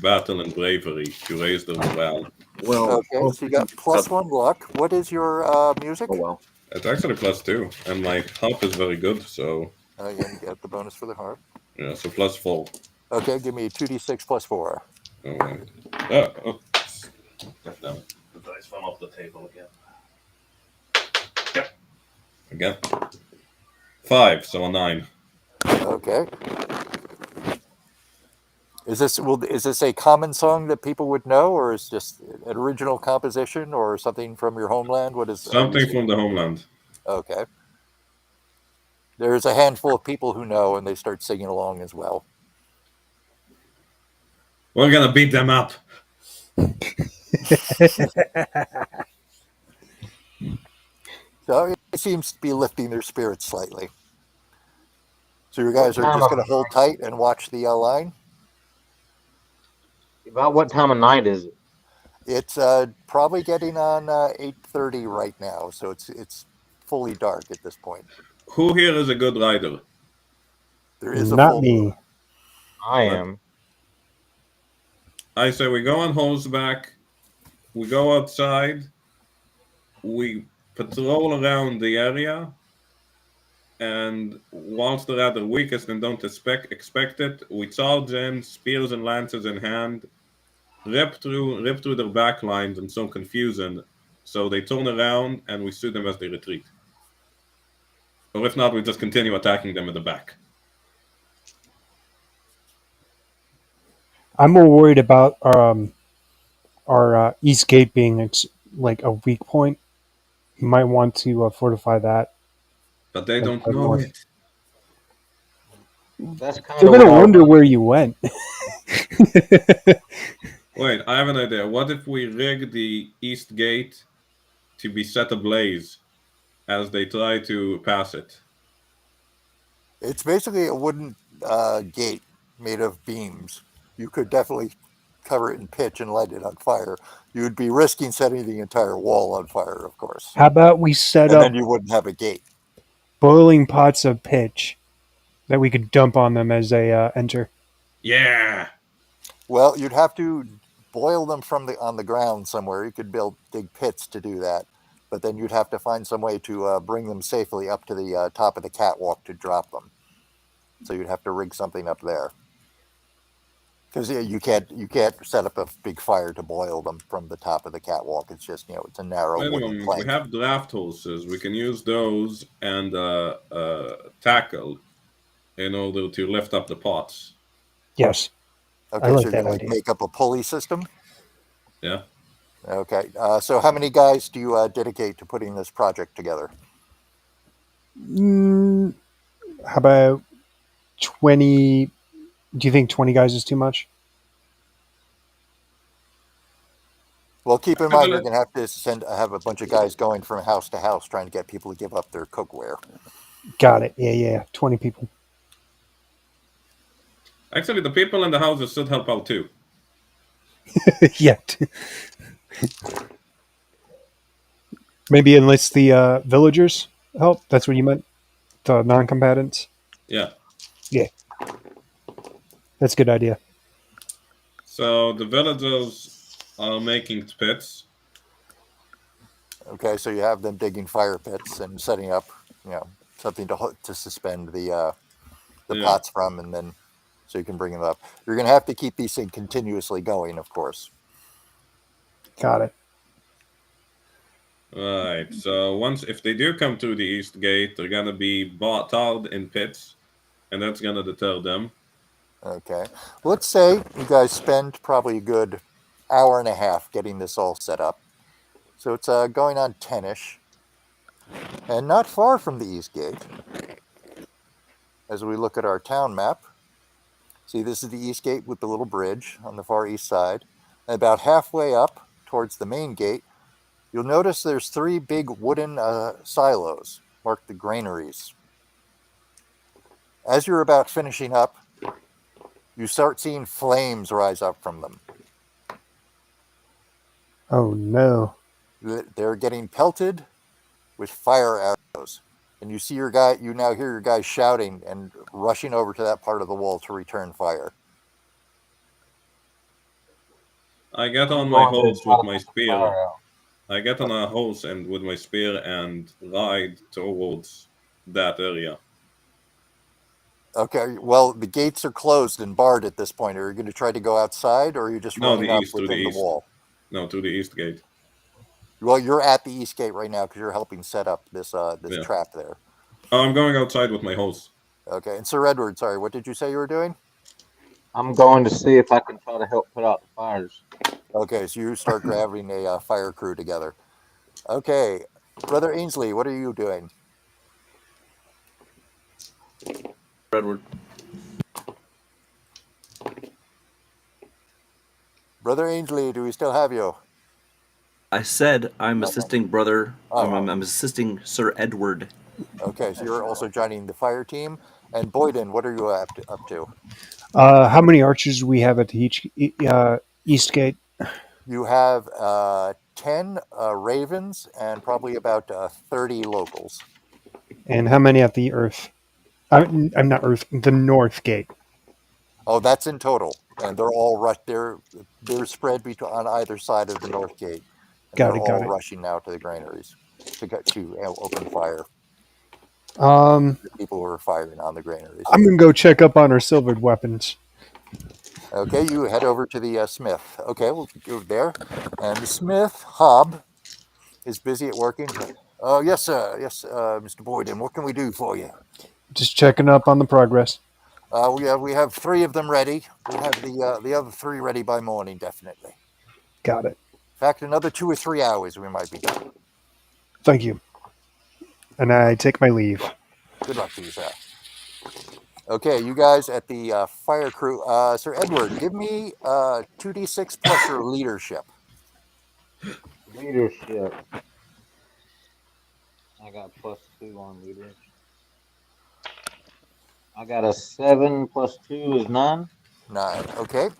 battle and bravery to raise their morale. Well, Okay, most so you of them got plus just- 1 luck. What is your music? Oh well. It's actually +2, and my harp is very good, so Again, you get the bonus for the harp. yeah, so +4. Okay, give me 2d6 plus 4. All right. Oh. Damn it. The dice fell off the table again. Again. 5, so a 9. Okay. Is this a common song that people would know, or is just an original composition, or something from your homeland? What is? Are you Something from the homeland. okay? There's a handful of people who know, and they start singing along as well. We're gonna beat them up. So it seems to be lifting their spirits slightly. So you guys What are time just of going to hold tight and watch the line. About what time of night is it? It's probably getting on 8:30 right now, so it's fully dark at this point. Who here is a good rider? There is a Not full me. moon. I What? am. I say we go on horseback, we go outside, we patrol around the area, and once they're at their weakest and don't expect it, we charge in, spears and lances in hand, rip through their back lines and some confusion, so they turn around and we shoot them as they retreat. Or if not, we just continue attacking them in the back. I'm more worried about our east gate being like a weak point. You might want to fortify that. But they don't Up know north. it. That's kind They're of gonna what I wonder was. where you went. Wait, I have an idea. What if we rig the east gate to be set ablaze as they try to pass it? It's basically a wooden gate made of beams. You could definitely cover it in pitch and light it on fire. You would be risking setting the entire wall on fire, of course, How about we set and up then you wouldn't have a gate. boiling pots of pitch that we could dump on them as they enter? Yeah! Well, you'd have to boil them from on the ground somewhere. You could dig pits to do that, but then you'd have to find some way to bring them safely up to the top of the catwalk to drop them. So you'd have to rig something up there, because you can't set up a big fire to boil them from the top of the catwalk. It's just it's a narrow Wait a wooden moment, we plank. have draft horses. We can use those and tackle in order to lift up the pots. Yes. Okay, like so that you're going idea. to make up a pulley system. Yeah? Okay, so how many guys do you dedicate to putting this project together? How about 20? Do you think 20 guys is too much? Well, keep in mind you're going to have to have a bunch of guys going from house to house trying to get people to give up their cookware. Got it. Yeah. 20 people. Actually, the people in the houses should help out too. Yet. Maybe enlist the villagers help. That's what you meant? The non-combatants? Yeah. Yeah. That's a good idea. So the villagers are making pits. Okay, so you have them digging fire pits and setting up, something to suspend the Yeah. pots from, and then so you can bring them up. You're going to have to keep these things continuously going, of course. Got it. Right. So if they do come through the east gate, they're gonna be tarred in pits, and that's gonna deter them. Okay, let's say you guys spend probably a good hour and a half getting this all set up. So it's going on 10ish, and not far from the east gate. As we look at our town map, see, this is the east gate with the little bridge on the far east side. And about halfway up towards the main gate, you'll notice there's 3 big wooden silos marked the granaries. As you're about finishing up, you start seeing flames rise up from them. Oh, no. They're getting pelted with fire arrows. And you now hear your guy shouting and rushing over to that part of the wall to return fire. I get I'm on my going to horse try with to my put the spear. fire out. I get on a horse and with my spear and ride towards that area. Okay, well, the gates are closed and barred at this point. Are you going to try to go outside, or are you just No, the running up east, to the within the east. wall? No, to the east gate. Well, you're at the east gate right now because you're helping set up this Yeah. trap there. Oh, I'm going outside with my horse. Okay, and Sir Edward, sorry, what did you say you were doing? I'm going to see if I can try to help put out the fires. Okay, so you start grabbing a fire crew together. Okay, Brother Ainsley, what are you doing? Edward. Brother Ainsley, do we still have you? I said I'm Okay. assisting brother. Oh, I'm assisting Sir Edward. okay, so you're also joining the fire team. And Boyden, what are you up to? How many archers do we have at each east gate? You have 10 ravens and probably about 30 locals. And how many at the earth? I'm not earth. The north gate. Oh, that's in total, and they're all they're spread between on either side of the north gate, and Got they're it. Got all it. rushing now to the granaries to open fire. Um, The people who are firing on the granaries. I'm gonna go check up on our silvered weapons. Okay, you head over to the smith. Okay, we'll go there, and the smith Hob is busy at working. Oh, yes, sir. Yes, Mr. Boyden. What can we do for you? Just checking up on the progress. We have 3 of them ready. We have the other 3 ready by morning, definitely. Got it. In fact, another 2 or 3 hours we might be done. Thank you. And I take my leave. Good luck to you, sir. Okay, you guys at the fire crew. Sir Edward, give me 2d6 plus your leadership. Leadership. I got +2 on leadership. I got a 7 plus 2 is 9. 9. Okay,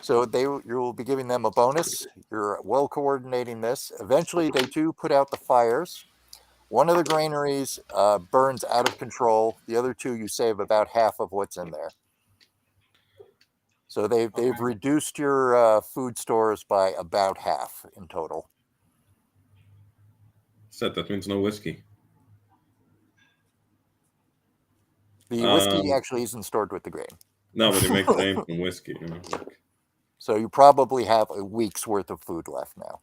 so you will be giving them a bonus. You're well coordinating this. Eventually, they do put out the fires. One of the granaries burns out of control. The other 2, you save about half of what's in there. So they've reduced your food stores by about half in total. Said that means no whiskey. The whiskey actually isn't stored with the grain. No, but they make grain from whiskey. So you probably have a week's worth of food left now.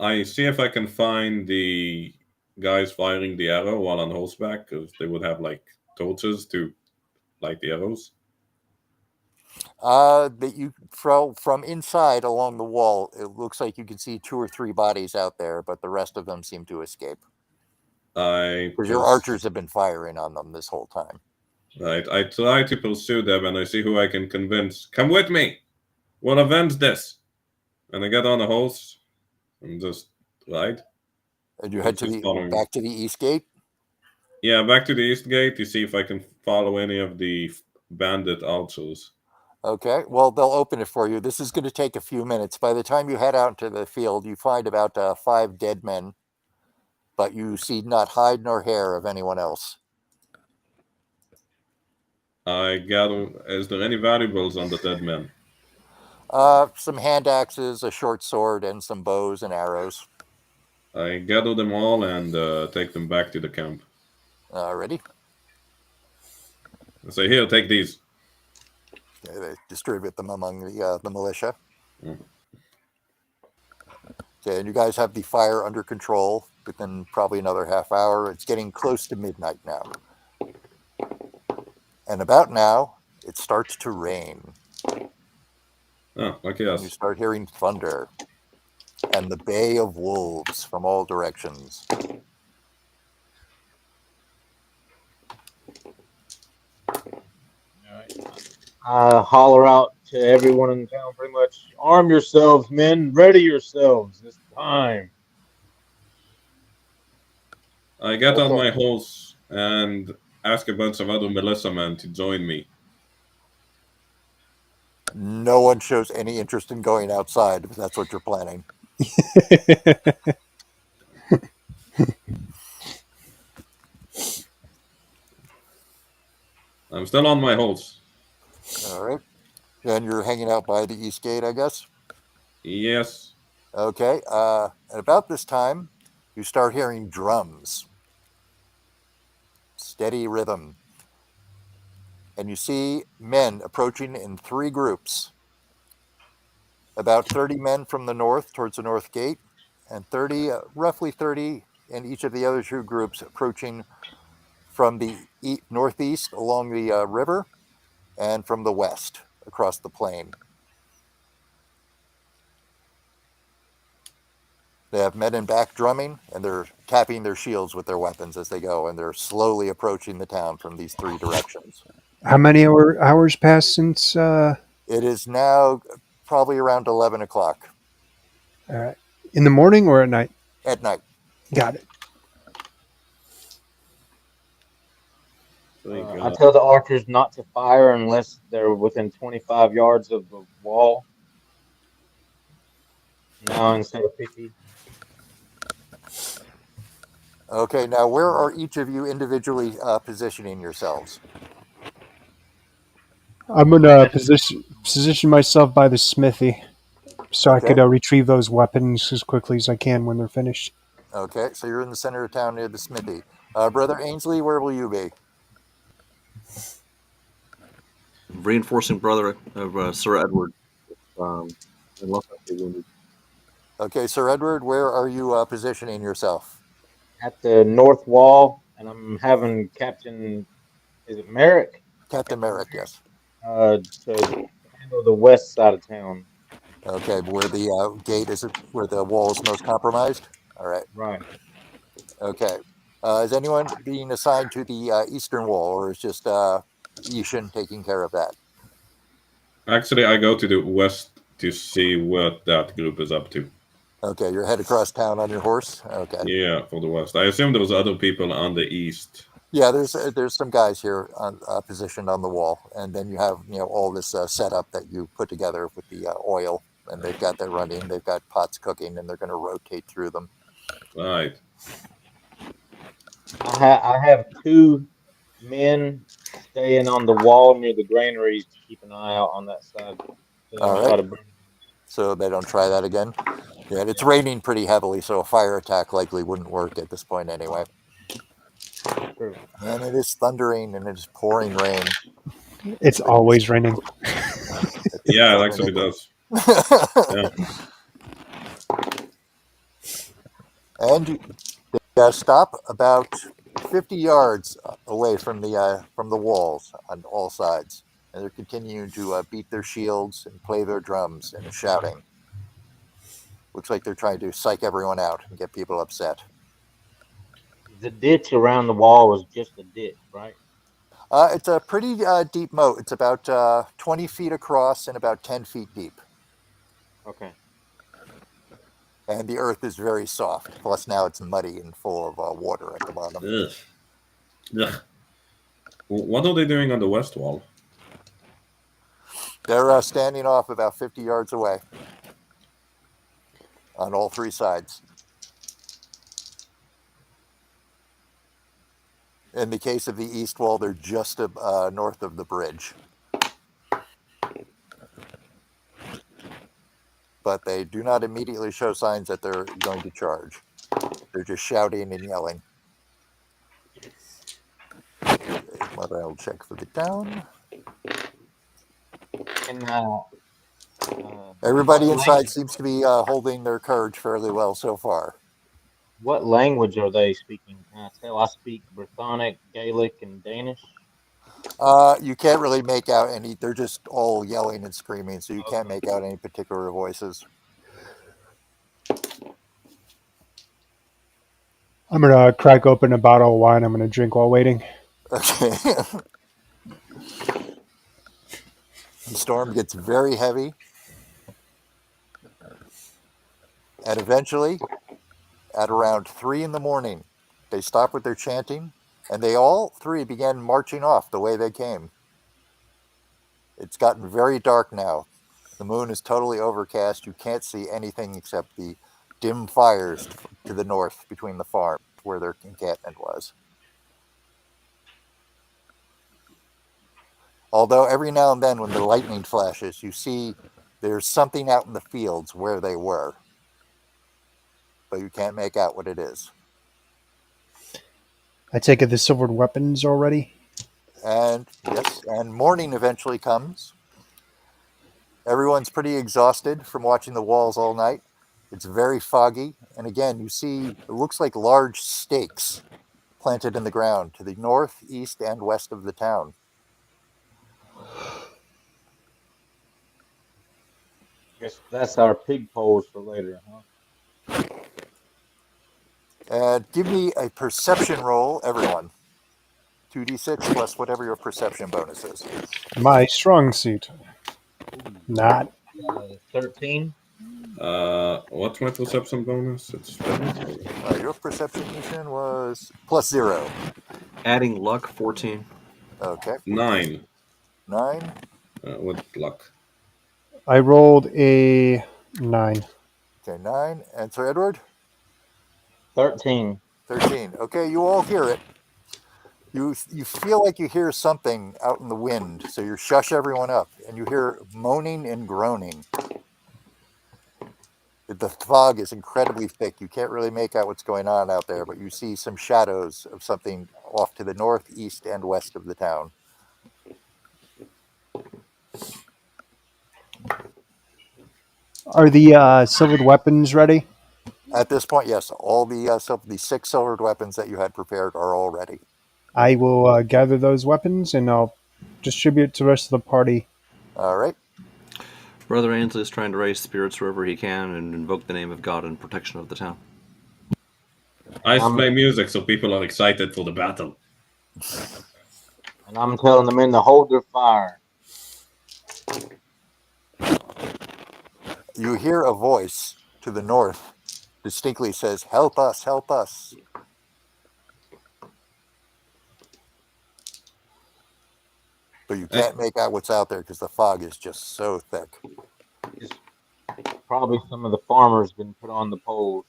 I see if I can find the guys firing the arrow while on horseback, because they would have like torches to light the arrows. That you from inside along the wall, it looks like you can see 2 or 3 bodies out there, but the rest of them seem to escape. Because your archers have been firing on them this whole time. Right, I try to pursue them, and I see who I can convince. Come with me. We'll avenge this. And I get on a horse and just ride. And you head back to the east gate. Yeah, back to the east gate to see if I can follow any of the bandit archers. Okay, well, they'll open it for you. This is going to take a few minutes. By the time you head out into the field, you find about 5 dead men, but you see not hide nor hair of anyone else. I gather. Is there any valuables on the dead men? Some hand axes, a short sword, and some bows and arrows. I gather them all and take them back to the camp. Ready? I say, here, take these. They distribute them among the militia. Okay, and you guys have the fire under control within probably another half hour. It's getting close to midnight now. And about now, it starts to rain. Oh, lucky us. You start hearing thunder and the bay of wolves from all directions. I holler out to everyone in town pretty much, arm yourselves, men, ready yourselves. It's time. I get on my horse and ask a bunch of other militia men to join me. No one shows any interest in going outside if that's what you're planning. I'm still on my horse. All right. And you're hanging out by the east gate, I guess. Yes. Okay. At about this time, you start hearing drums, steady rhythm, and you see men approaching in three groups. About 30 men from the north towards the north gate, and roughly 30 in each of the other two groups approaching from the northeast along the river and from the west across the plain. They have men in back drumming, and they're tapping their shields with their weapons as they go, and they're slowly approaching the town from these three directions. How many hours passed since? It is now probably around 11 o'clock In the morning or at night? at night. Got it. Thank I God. tell the archers not to fire unless they're within 25 yards of the wall. Now instead of 50. Okay, now where are each of you individually positioning yourselves? I'm gonna position myself by the smithy so I Okay. could retrieve those weapons as quickly as I can when they're finished. Okay, so you're in the center of town near the smithy. Brother Ainsley, where will you be? Reinforcing brother of Sir Edward. Unless I stay wounded. Okay, Sir Edward, where are you positioning yourself? At the north wall, and I'm having Captain, is it Merrick? Captain Captain Merrick, yes. To handle the west side of town. Okay, where the gate is, where the wall is most compromised? All right, Right. okay. Is anyone being assigned to the eastern wall, or is just Yishin taking care of that? Actually, I go to the west to see what that group is up to. Okay, you're head across town on your horse? Okay. Yeah, for the west. I assume there was other people on the east. Yeah, there's some guys here positioned on the wall, and then you have all this setup that you put together with the oil, and they've got that running. They've got pots cooking, and they're going to rotate through them. Right. I have two men staying on the wall near the granaries to keep an eye out on that side. So they All don't right, try to burn. so they don't try that again. Yeah, and it's raining pretty heavily, so a fire attack likely wouldn't work at this point anyway. True. And it is thundering, and it is pouring rain. It's always raining. Yeah, it So actually does. Yeah. And you stop about 50 yards away from the walls on all sides, and they're continuing to beat their shields and play their drums and shouting. Looks like they're trying to psych everyone out and get people upset. The ditch around the wall was just a ditch, right? It's a pretty deep moat. It's about 20 feet across and about 10 feet deep. Okay. And the earth is very soft. Plus, now it's muddy and full of water at the bottom. Ugh. Ugh. What are they doing on the west wall? They're standing off about 50 yards away on all three sides. In the case of the east wall, they're just north of the bridge. But they do not immediately show signs that they're going to charge. They're just shouting and yelling. Okay, I'll check for the town. And Everybody inside seems to be holding their courage fairly well so far. what language are they speaking? Can I tell? I speak Brythonic, Gaelic, and Danish. You can't really make out any. They're just all yelling and screaming, so you can't make out any particular voices. I'm gonna crack open a bottle of wine. I'm gonna drink while waiting. Okay. The storm gets very heavy, and eventually, at around 3 in the morning, they stop with their chanting, and they all three began marching off the way they came. It's gotten very dark now. The moon is totally overcast. You can't see anything except the dim fires to the north between the farms where their encampment was. Although every now and then when the lightning flashes, you see there's something out in the fields where they were. But you can't make out what it is. I take it the silvered weapons already. And yes, and morning eventually comes. Everyone's pretty exhausted from watching the walls all night. It's very foggy. And again, you see, it looks like large stakes planted in the ground to the north, east, and west of the town. Guess that's our pig poles for later, huh? And give me a perception roll, everyone. 2d6 plus whatever your perception bonus is. My strong suit. Not. 13. What's my perception bonus? It's Your perception was plus 0. Adding luck, 14. Okay. 9 9. with luck. I rolled a 9. Okay, 9. And so Edward? 13. 13. Okay, you all hear it. You feel like you hear something out in the wind, so you shush everyone up, and you hear moaning and groaning. The fog is incredibly thick. You can't really make out what's going on out there, but you see some shadows of something off to the north, east, and west of the town. Are the silvered weapons ready? At this point, yes, all the 6 silvered weapons that you had prepared are all ready. I will gather those weapons and I'll distribute to the rest of the party. All right. Brother Ainsley is trying to raise spirits wherever he can and invoke the name of God in protection of the town. I play music so people are excited for the battle. And I'm telling the men to hold their fire. You hear a voice to the north distinctly says, "Help us, help us." But you can't make out what's out there because the fog is just so thick. It's probably some of the farmers been put on the poles.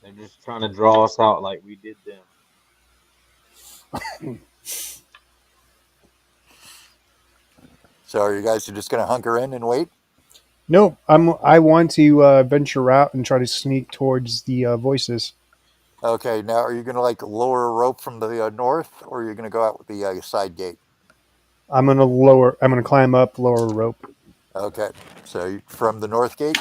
They're just trying to draw us out like we did them. So are you guys just going to hunker in and wait? No, I want to venture out and try to sneak towards the voices. Okay, now are you going to lower a rope from the north, or are you going to go out with the side gate? I'm gonna climb up, lower a rope. Okay, so from the north gate?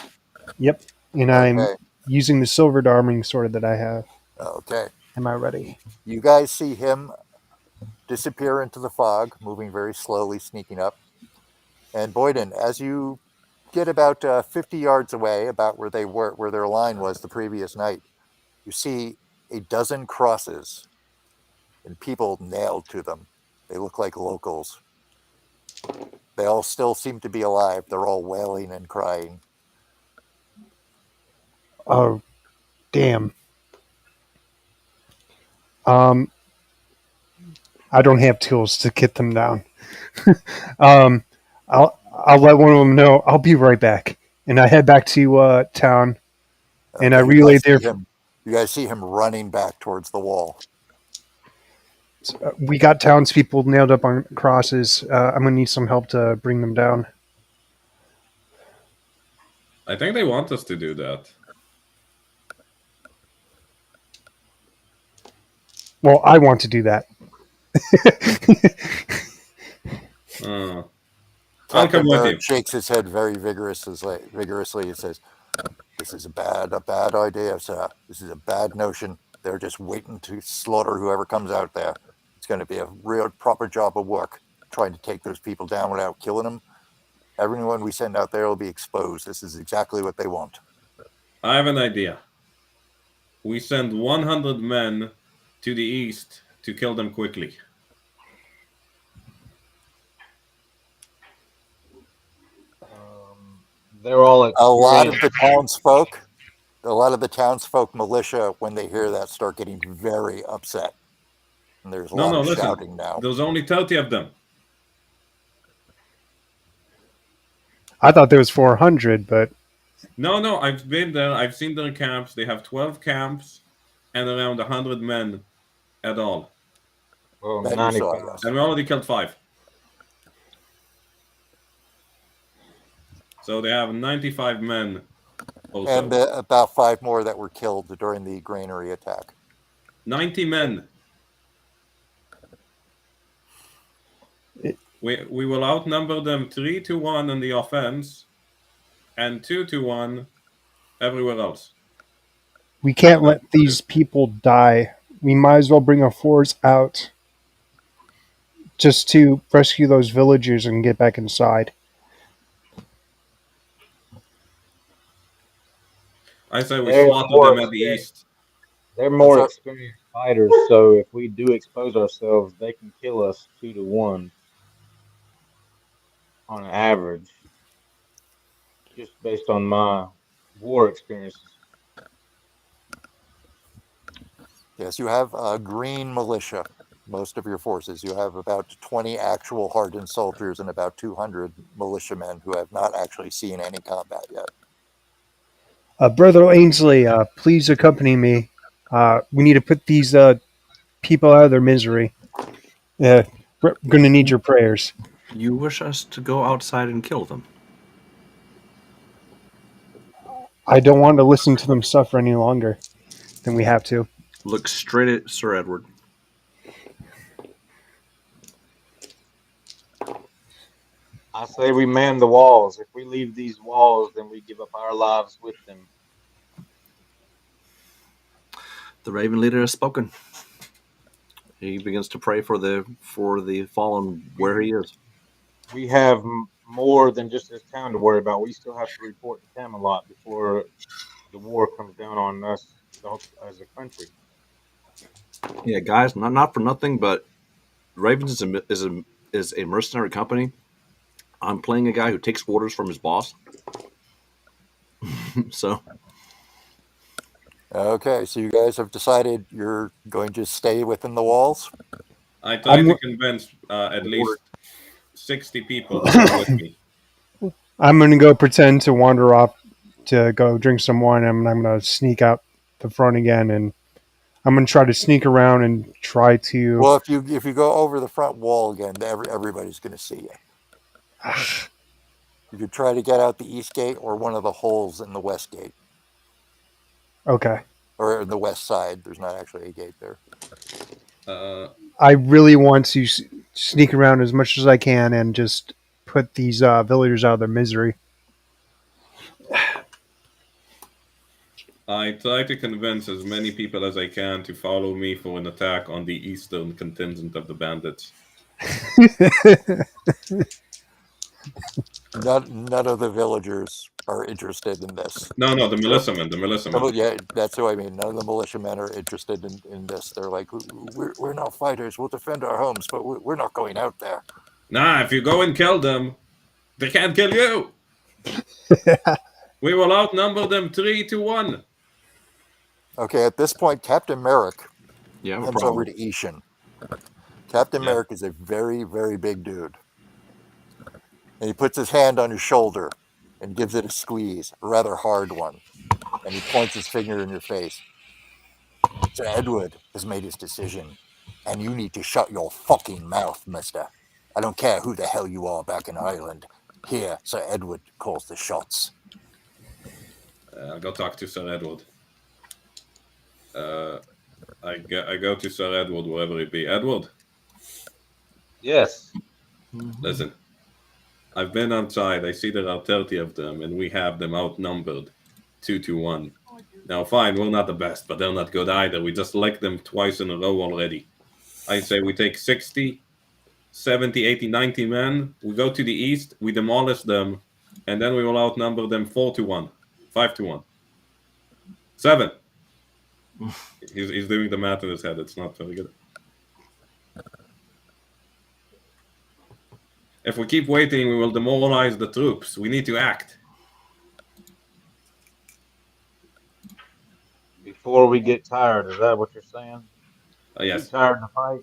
Yep, and I'm using the silvered arming sword that I have. Okay. Am I ready? You guys see him disappear into the fog, moving very slowly, sneaking up. And Boyden, as you get about 50 yards away, about where they were, where their line was the previous night, you see a dozen crosses and people nailed to them. They look like locals. They all still seem to be alive. They're all wailing and crying. Oh, damn. I don't have tools to get them down. I'll let one of them know. I'll be right back, and I head back to town, and I relay their. You guys see him running back towards the wall. We got townspeople nailed up on crosses. I'm gonna need some help to bring them down. I think they want us to do that. Well, I want to do that. I'll come with you. Shakes his head very vigorously. He says, "This is a bad idea, sir. This is a bad notion. They're just waiting to slaughter whoever comes out there. It's going to be a real proper job of work trying to take those people down without killing them. Everyone we send out there will be exposed. This is exactly what they want." I have an idea. We send 100 men to the east to kill them quickly. They're all a lot of the townsfolk militia, when they hear that, start getting very upset. And there's a lot of shouting now. There's only 30 of them. I thought there was 400, but No, I've been there. I've seen their camps. They have 12 camps and around 100 men at all. Well, That you saw, 95. yes. And we already killed 5. So they have 95 men also. And about 5 more that were killed during the granary attack. 90 men. We will outnumber them 3-1 on the offense and 2-1 everywhere else. We can't let these people die. We might as well bring a force out just to rescue those villagers and get back inside. I say we They're slaughter more them at the experienced. east. They're I'm more sorry. experienced fighters, so if we do expose ourselves, they can kill us 2-1 on average, just based on my war experiences. Yes, you have green militia, most of your forces. You have about 20 actual hardened soldiers and about 200 militiamen who have not actually seen any combat yet. Brother Ainsley, please accompany me. We need to put these people out of their misery. We're going to need your prayers. You wish us to go outside and kill them? I don't want to listen to them suffer any longer than we have to. Look straight at Sir Edward. I say we man the walls. If we leave these walls, then we give up our lives with them. The Raven leader has spoken. He begins to pray for the fallen where he is. We have more than just this town to worry about. We still have to report to Camelot before the war comes down on us as a country. Yeah, guys, not for nothing, but Ravens is a mercenary company. I'm playing a guy who takes orders from his boss. So Okay, so you guys have decided you're going to stay within the walls? I try to convince at least 60 people to come with me. I'm going to go pretend to wander off to go drink some wine, and I'm going to sneak out the front again, and I'm going to try to sneak around and try to. Well, if you go over the front wall again, everybody's going to see you. You could try to get out the east gate or one of the holes in the west gate. Okay. Or in the west side. There's not actually a gate there. I really want to sneak around as much as I can and just put these villagers out of their misery. I try to convince as many people as I can to follow me for an attack on the eastern contingent of the bandits. None of the villagers are interested in this. No, the militiamen. Yeah, that's what I mean. None of the militiamen are interested in this. They're like, we're not fighters. We'll defend our homes, but we're not going out there. Nah, if you go and kill them, they can't kill you. We will outnumber them 3-1. Okay, at this point, Captain Merrick yeah, comes over to Ishan. Captain Merrick is a very, very big dude. And he puts his hand on his shoulder and gives it a squeeze, a rather hard one. And he points his finger in your face. Sir Edward has made his decision, and you need to shut your fucking mouth, mister. I don't care who the hell you are back in Ireland. Here, Sir Edward calls the shots. I'll go talk to Sir Edward. I go to Sir Edward, wherever it be. Edward? Yes. Listen. I've been outside. I see there are 30 of them, and we have them outnumbered 2-1. Now, fine, we're not the best, but they're not good either. We just licked them twice in a row already. I say we take 60, 70, 80, 90 men. We go to the east, we demolish them, and then we will outnumber them 4-1, 5-1, 7. He's doing the math in his head. It's not very good. If we keep waiting, we will demoralize the troops. We need to act. Before we get tired, is that what you're saying? Yes. You tired to fight?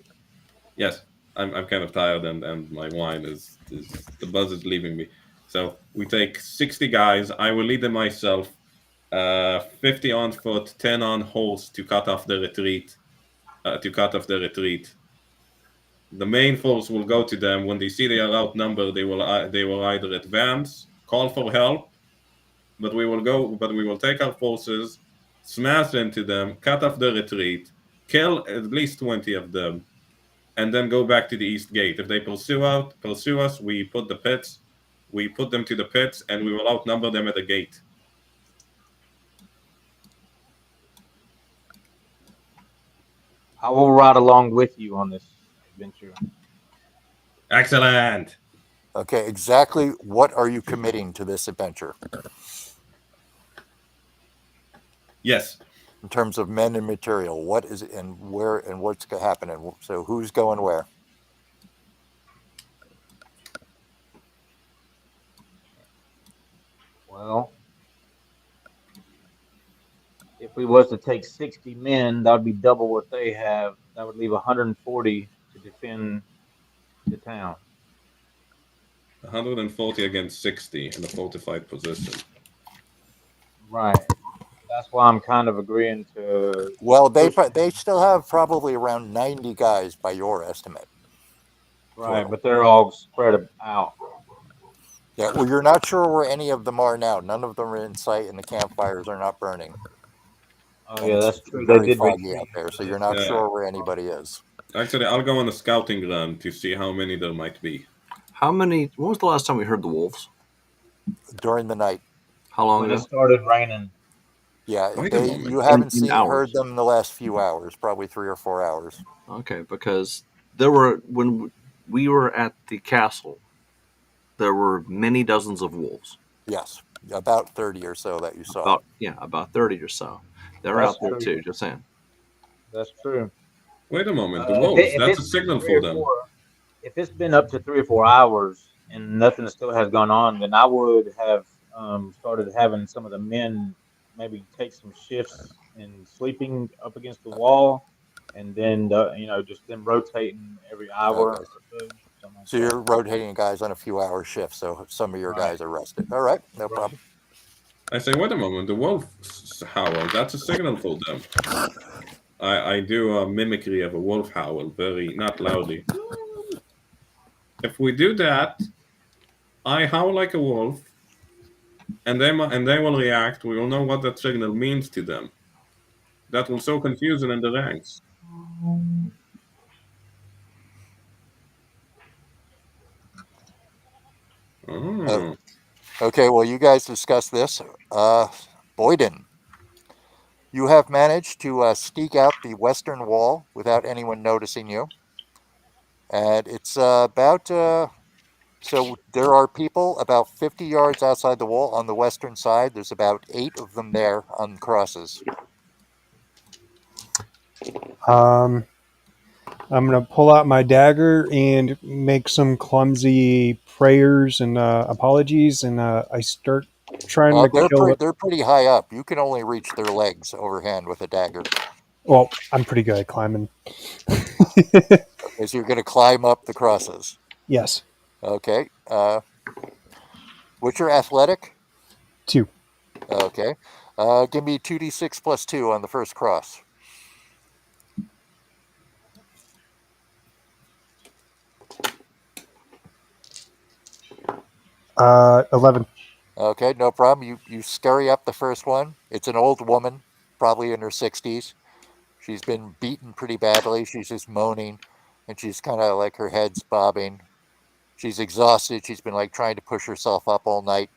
Yes. I'm kind of tired, and my wine is the buzz is leaving me. So we take 60 guys. I will lead them myself. 50 on foot, 10 on horse to cut off the retreat. The main force will go to them. When they see they are outnumbered, they will either advance, call for help, but we will take our forces, smash into them, cut off the retreat, kill at least 20 of them, and then go back to the east gate. If they pursue us, we put them to the pits, and we will outnumber them at the gate. I will ride along with you on this adventure. Excellent. Okay, exactly what are you committing to this adventure Yes. in terms of men and material? What is it and where and what's going to happen? And so who's going where? Well, if we was to take 60 men, that would be double what they have. That would leave 140 to defend the town. 140 against 60 in a fortified position. Right. That's why I'm kind of agreeing to. Well, they still have probably around 90 guys by your estimate. Right, but they're all spread out. Yeah, well, you're not sure where any of them are now. None of them are in sight, and the campfires are not burning. Oh And yeah, it's that's true. They very did foggy retreat. out there, so you're not sure where anybody is. Actually, I'll go on a scouting run to see how many there might be. How many? When was the last time we heard the wolves? During the night. How long When it ago? started raining. Yeah, Wait a moment. you haven't In hours. heard them in the last few hours, probably 3 or 4 hours. Okay, because there were when we were at the castle, there were many dozens of wolves. Yes, about 30 or so that you saw. About 30 or so. They're That's out there true. too. Just saying. That's true. Wait a moment. The If, wolves. it, if That's a it's signal three for or them. four, if it's been up to 3 or 4 hours and nothing still has gone on, then I would have started having some of the men maybe take some shifts in sleeping up against the wall, and then just them rotating every hour Okay. or so. Something like So that. you're rotating guys on a few hour shifts, so some of your Right. guys are rested. All right, no Right. problem. I say, wait a moment. The wolf howl. That's a signal for them. I do a mimicry of a wolf howl, very not loudly. If we do that, I howl like a wolf, and they will react. We will know what that signal means to them. That will sow confusion in the ranks. Oh. Okay, well, you guys discuss this. Boyden, you have managed to sneak out the western wall without anyone noticing you. And it's so there are people about 50 yards outside the wall on the western side. There's about 8 of them there on crosses. I'm gonna pull out my dagger and make some clumsy prayers and apologies, and I start trying to kill it. They're pretty high up. You can only reach their legs overhand with a dagger. Well, I'm pretty good at climbing. As you're going to climb up the crosses. Yes, Okay. What's your athletic? 2. Okay. Give me 2d6 plus 2 on the first cross. 11. Okay, no problem. You scurry up the first one. It's an old woman, probably in her 60s. She's been beaten pretty badly. She's just moaning, and she's kind of like her head's bobbing. She's exhausted. She's been like trying to push herself up all night.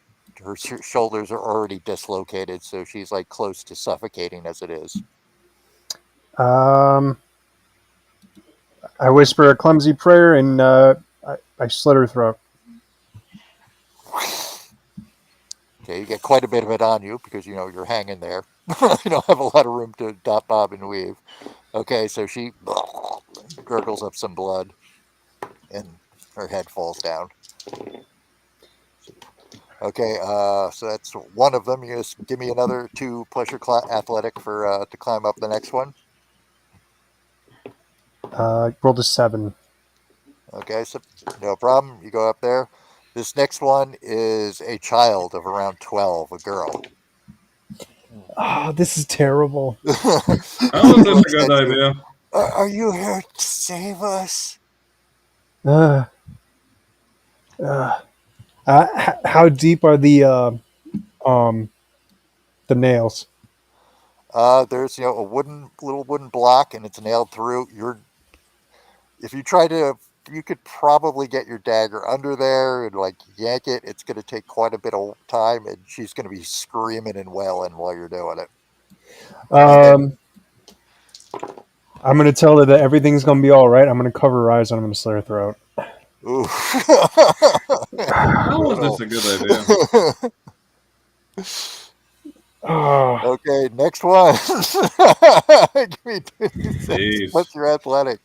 Her shoulders are already dislocated, so she's like close to suffocating as it is. I whisper a clumsy prayer and I slit her throat. Okay, you get quite a bit of it on you because you're hanging there. You don't have a lot of room to dot, bob, and weave. Okay, so she gurgles up some blood, and her head falls down. Okay, so that's one of them. You just give me another 2 plus your athletic for to climb up the next one. Rolled a 7. Okay, so no problem. You go up there. This next one is a child of around 12, a girl. Oh, this is terrible. How is this a good idea? Are you here to save us? Uh, uh, how deep are um the nails? There's a little wooden block, and it's nailed through. If you try to, you could probably get your dagger under there and like yank it. It's going to take quite a bit of time, and she's going to be screaming and wailing while you're doing it. And then, Um, I'm gonna tell her that everything's gonna be all right. I'm gonna cover her eyes and I'm gonna slit her throat. ooh. How was Well, this a good idea? Ah, okay, next one. Give me 26. Jeez. What's your athletic?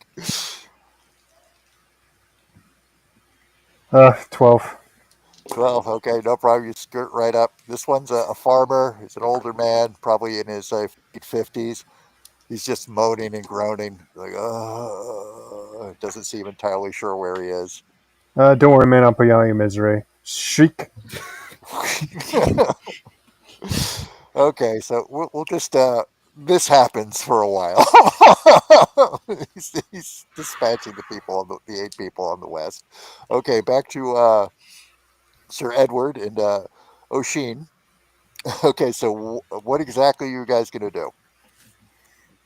12. 12. Okay, no problem. You skirt right up. This one's a farmer. He's an older man, probably in his 50s. He's just moaning and groaning, like, doesn't seem entirely sure where he is. Don't worry, man. I'll put you out of your misery. Shriek. Okay, so we'll just this happens for a while. He's dispatching the 8 people on the west. Okay, back to Sir Edward and O'Sheen. Okay, so what exactly are you guys gonna do?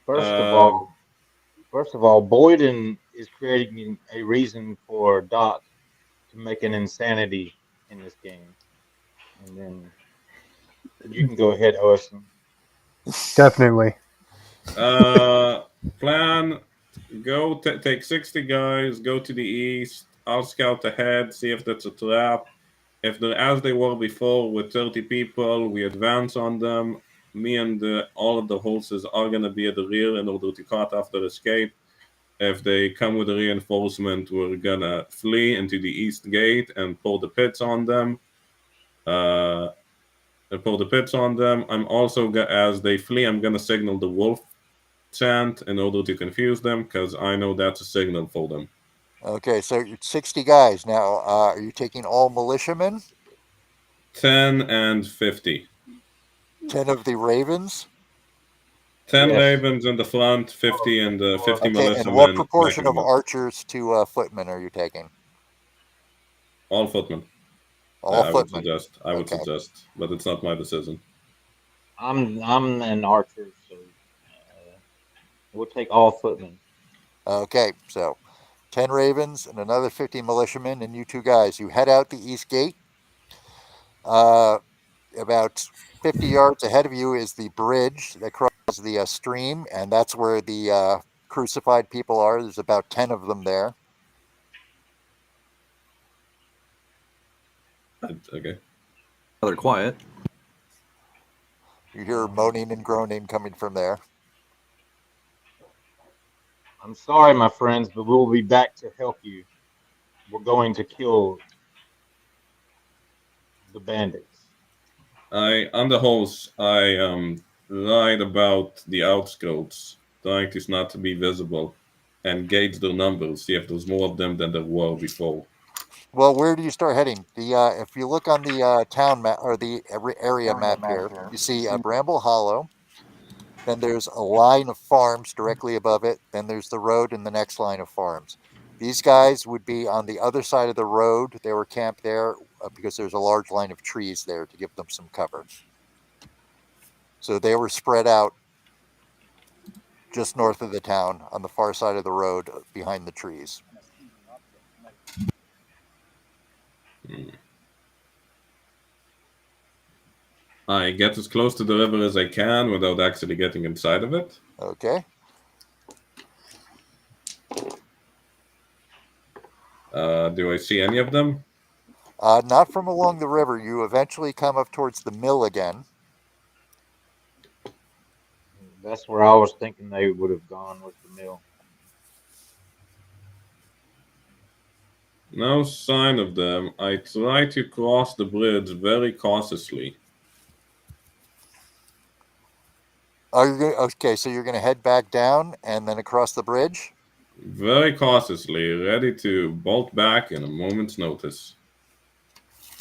First of Uh, all, first of all, Boyden is creating a reason for Doc to make an insanity in this game, and then you can go ahead, Owen. Definitely. uh, plan. Go take 60 guys. Go to the east. I'll scout ahead. See if that's a trap. If they're as they were before with 30 people, we advance on them. Me and all of the horses are gonna be at the rear in order to cut off their escape. If they come with a reinforcement, we're gonna flee into the east gate and pull the pits on them. Uh, pull the pits on them. I'm also, as they flee, I'm gonna signal the wolf chant in order to confuse them, because I know that's a signal for them. Okay, so you're 60 guys now. Are you taking all militiamen? 10 and 50. 10 of the ravens? 10 Yes. ravens in the front, 50 and 50 Okay, and what militiamen proportion backing of them up. archers to footmen are you taking? All footmen. All I would footmen. suggest. I would Okay. suggest, but it's not my decision. I'm an archer, so we'll take all footmen. Okay, so 10 ravens and another 50 militiamen, and you 2 guys. You head out the east gate. Uh, about 50 yards ahead of you is the bridge that crosses the stream, and that's where the crucified people are. There's about 10 of them there. Okay. They're quiet. You hear moaning and groaning coming from there. I'm sorry, my friends, but we'll be back to help you. We're going to kill the bandits. On the horse, I lied about the outskirts, trying to not to be visible, and gauge their numbers, see if there's more of them than there were before. Well, where do you start heading? The if you look on the town map or the area map here, you see Bramble Hollow. Then there's a line of farms directly above it. Then there's the road and the next line of farms. These guys would be on the other side of the road. They were camped there because there's a large line of trees there to give them some cover. So they were spread out just north of the town on the far side of the road behind the trees. I get as close to the river as I can without actually getting inside of it. Okay. Do I see any of them? Not from along the river. You eventually come up towards the mill again. That's where I was thinking they would have gone with the mill. No sign of them. I try to cross the bridge very cautiously. Okay, so you're going to head back down and then across the bridge? Very cautiously, ready to bolt back in a moment's notice.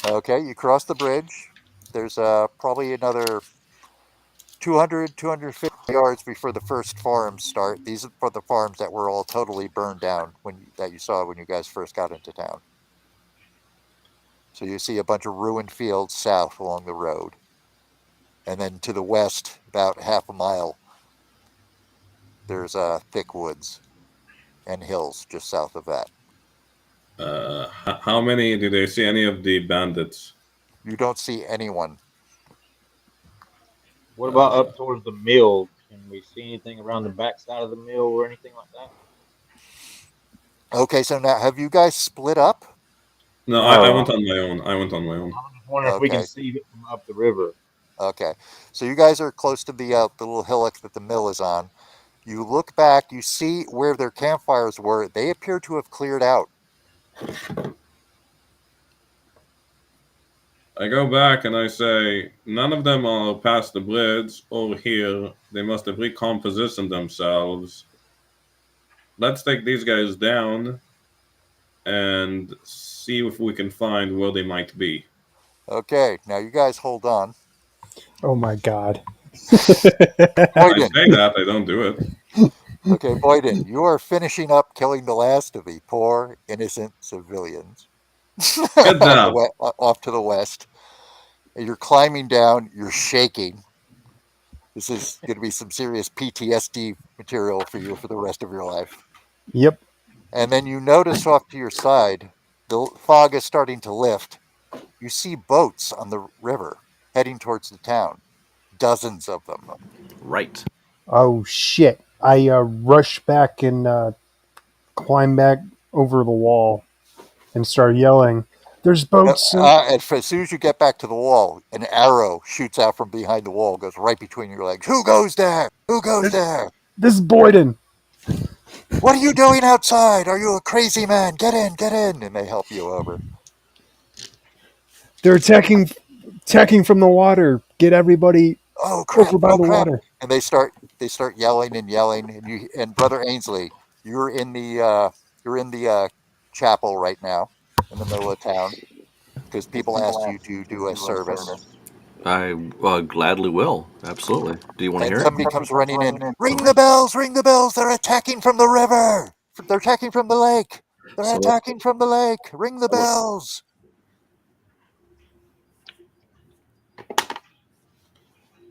Okay, you cross the bridge. There's probably another 200, 250 yards before the first farms start. These are for the farms that were all totally burned down that you saw when you guys first got into town. So you see a bunch of ruined fields south along the road. And then to the west, about half a mile, there's thick woods and hills just south of that. How many did they see any of the bandits? You don't see anyone. What about up towards the mill? Can we see anything around the backside of the mill or anything like that? Okay, so now have you guys split up? No, I No, went on my own. I went on my own. I'm just wondering if we can Okay, see it from up the river. okay. So you guys are close to the little hillock that the mill is on. You look back, you see where their campfires were. They appear to have cleared out. I go back and I say, none of them are past the bridge or here. They must have recompositioned themselves. Let's take these guys down and see if we can find where they might be. Okay, now you guys hold on. Oh my god. I Boyden, say that, I don't do it. okay, Boyden, you are finishing up killing the last of the poor innocent civilians Good job. off to the west. And you're climbing down. You're shaking. This is going to be some serious PTSD material for you for the rest of your life. Yep. And then you notice off to your side, the fog is starting to lift. You see boats on the river heading towards the town. Dozens of them. Right. Oh shit. I rush back and climb back over the wall and start yelling, "There's boats!" And as soon as you get back to the wall, an arrow shoots out from behind the wall, goes right between your legs. Who goes there? Who goes there? This is Boyden. What are you doing outside? Are you a crazy man? Get in, get in. And they help you over. They're attacking from the water. Get everybody Oh crap! over by Oh the crap! water. And they start yelling and yelling. And Brother Ainsley, you're in the chapel right now, in the middle of town, because people asked you to do a service. I gladly will. Absolutely. Do you want to And hear it? somebody comes running in. Ring the bells! Ring the bells! They're attacking from the river. They're attacking from the lake. They're So attacking from the lake. Ring the bells.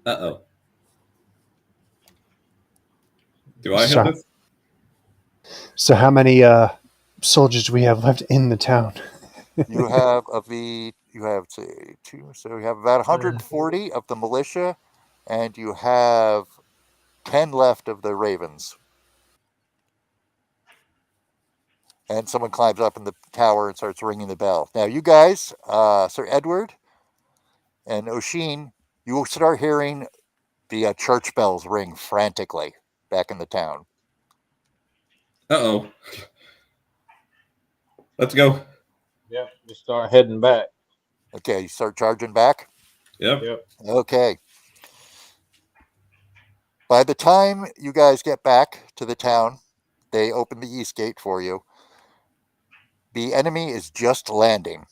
Uh-oh. Do I hit So, this? so how many soldiers do we have left in the town? You have say two, so you have about 140 of the militia, and you have 10 left of the ravens. And someone climbs up in the tower and starts ringing the bell. Now, you guys, Sir Edward and Oshin, you will start hearing the church bells ring frantically back in the town. Uh-oh. Let's go. Yep, just start heading back. Okay, you start charging back. Yep. Yep. Okay. By the time you guys get back to the town, they open the east gate for you. The enemy is just landing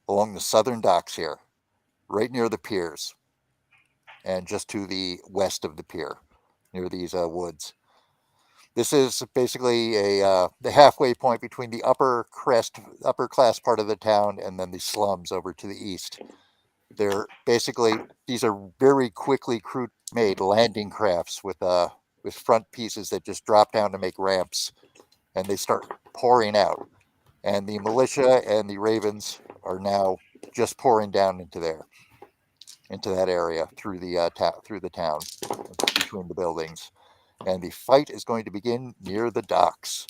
along the southern docks here, right near the piers, and just to the west of the pier, near these woods. This is basically the halfway point between the upper class part of the town, and then the slums over to the east. These are very quickly crude made landing crafts with front pieces that just drop down to make ramps, and they start pouring out. And the militia and the ravens are now just pouring down into that area through the town, between the buildings. And the fight is going to begin near the docks.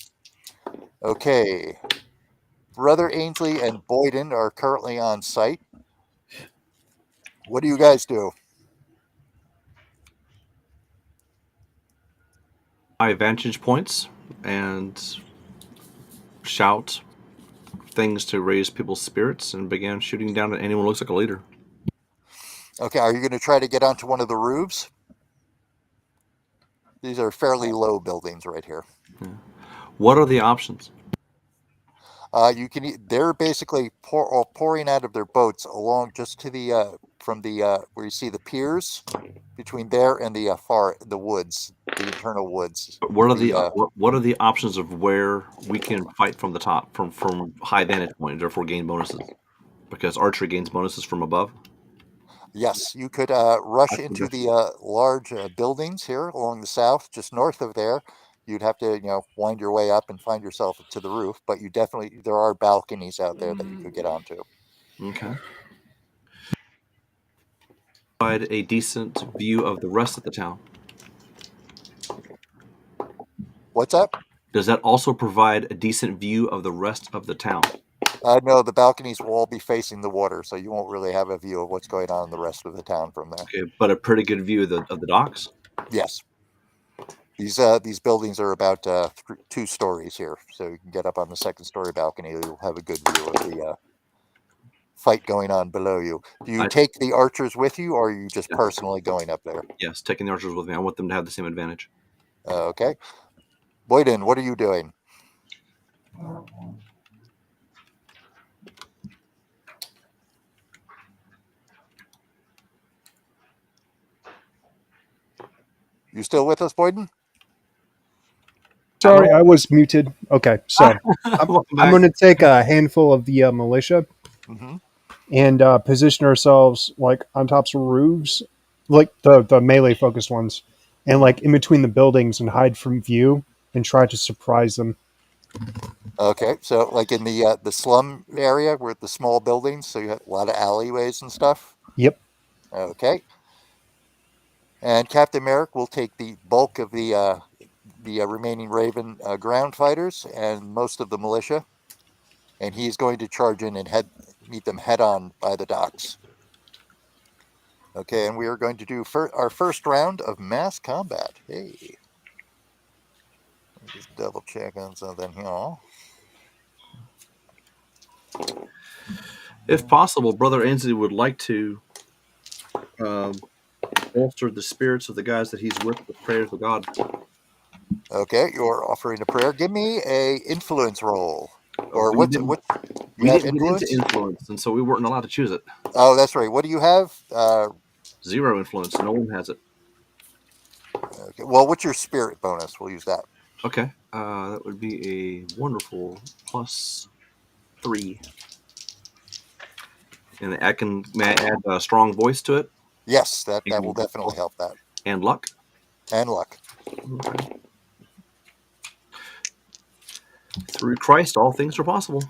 Okay, Brother Ainsley and Boyden are currently on site. What do you guys do? my vantage points and shout things to raise people's spirits and begin shooting down at anyone who looks like a leader. Okay, are you going to try to get onto one of the roofs? These are fairly low buildings right here. What are the options? You can. They're basically pouring out of their boats along just to the from the where you see the piers between there and the woods, the internal woods. What are what are the options of where we can fight from the top, from high vantage point, therefore gain bonuses? Because archery gains bonuses from above. Yes, you could rush into the large buildings here along the south, just north of there. You'd have to, wind your way up and find yourself to the roof, but there are balconies out there that you could get onto. Okay. Provide a decent view of the rest of the town. What's up? Does that also provide a decent view of the rest of the town? No, the balconies will all be facing the water, so you won't really have a view of what's going on in the rest of the town from there. Okay, but a pretty good view of the docks. Yes. These buildings are about 2 stories here, so you can get up on the second story balcony. You'll have a good view of the fight going on below you. Do you take the archers with you, or are you just personally going up there? Yes, taking the archers with me. I want them to have the same advantage. Okay. Boyden, what are you doing? You still with us, Boyden? Sorry, I was muted. Okay, so I'm going to take a handful of the militia and position ourselves like on tops of roofs, like the melee focused ones, and like in between the buildings and hide from view and try to surprise them. Okay, so like in the slum area where the small buildings, so you have a lot of alleyways and stuff. Yep. Okay. And Captain Merrick will take the bulk of the remaining Raven ground fighters and most of the militia, and he's going to charge in and meet them head on by the docks. Okay, and we are going to do our first round of mass combat. Hey, let me just double check on something here. If possible, Brother Ainsley would like to bolster the spirits of the guys that he's with prayers to God. Okay, you're offering a prayer. Give me a influence roll. Or we what? didn't influence? get into influence, and so we weren't allowed to choose it. Oh, that's right. What do you have? 0 influence. No one has it. Okay. Well, what's your spirit bonus? We'll use that. Okay. That would be a wonderful +3. And may I add a strong voice to it? Yes, that will definitely help that. And luck? And luck. Okay. Through Christ, all things are possible.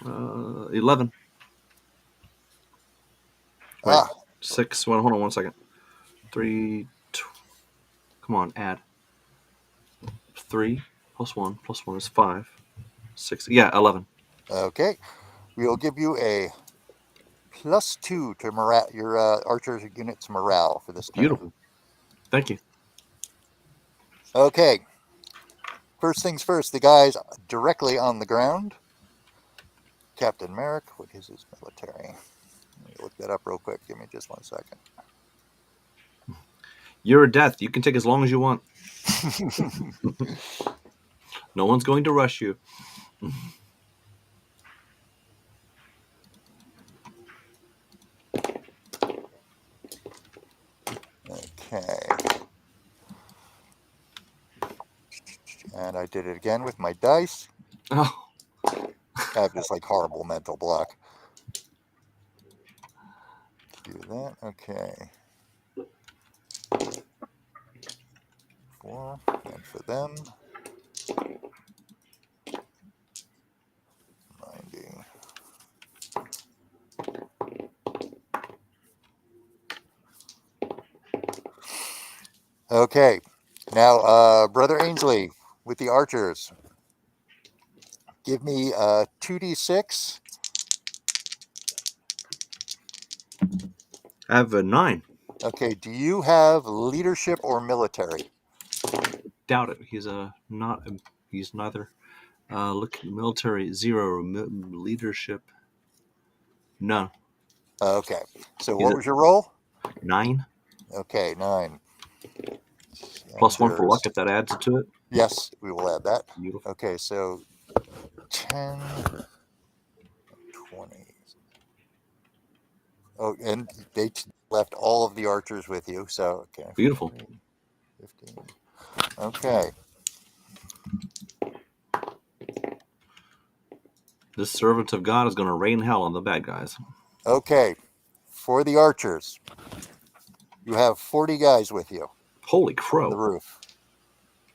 11. Wait, 6. Well, hold on 1 second. 3. Come on, add. 3 + 1 + 1 is 5. 6. Yeah, 11. Okay. We'll give you a +2 to morale, your archer's unit's morale for this turn. Beautiful. Thank you. Okay. First things first, the guys directly on the ground. Captain Merrick, what is his military? Let me look that up real quick. Give me just 1 second. You're a death. You can take as long as you want. No one's going to rush you. Okay. And I did it again with my dice. Oh. I have this like horrible mental block. Do that. Okay. 4. And for them. 90. Okay. Now, Brother Ainsley with the archers. Give me 2d6. I have a 9. Okay. Do you have leadership or military? Doubt it. He's neither. Look, military 0, leadership none. Okay. So what was your roll? 9. Okay, 9. +1 for luck if that adds to it. Yes, we will add that. Beautiful. Okay, so 10, 20. Oh, and they left all of the archers with you. So, okay. Beautiful. 40, 15. Okay. This servant of God is going to rain hell on the bad guys. Okay. For the archers, you have 40 guys with you Holy on the crow. roof.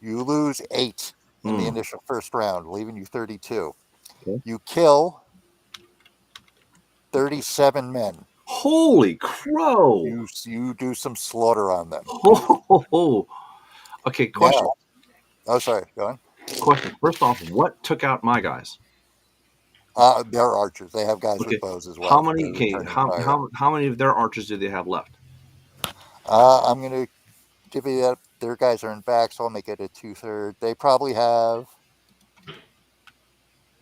You lose 8 in the Mm. initial first round, leaving you 32. Okay. You kill 37 men. Holy crow. You do some slaughter on them. Oh. Okay, question. Now, oh, sorry, go on. Question. First off, what took out my guys? They're archers. They have guys Okay. with bows as well. How many? They're Okay. returning fire. How many of their archers do they have left? I'm going to divvy that. Their guys are in back, so I'll make it a 2/3. They probably have,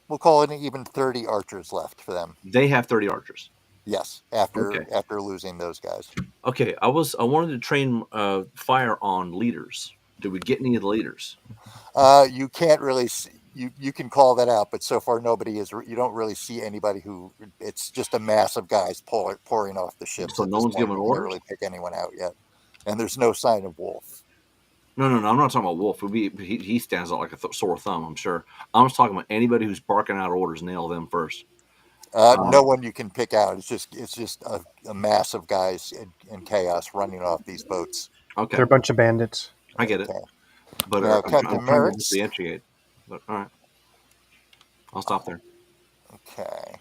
we'll call it even 30 archers left for them. They have 30 archers. Yes, after Okay. losing those guys. Okay. I wanted to train fire on leaders. Did we get any of the leaders? You can't really see, you can call that out, but so far nobody is. You don't really see anybody who. It's just a mass of guys pouring off the ships. So at no this one's point. giving You can't orders? really pick anyone out yet, and there's no sign of Wolf. No. I'm not talking about Wolf. He stands out like a sore thumb, I'm sure. I'm just talking about anybody who's barking out orders. Nail them first. No one you can pick out. It's just a mass of guys in chaos running off these boats. Okay. They're a bunch of bandits. I get it. Okay. But Now, I'm Captain trying to Merrick's. differentiate. But all right. I'll stop there. Okay.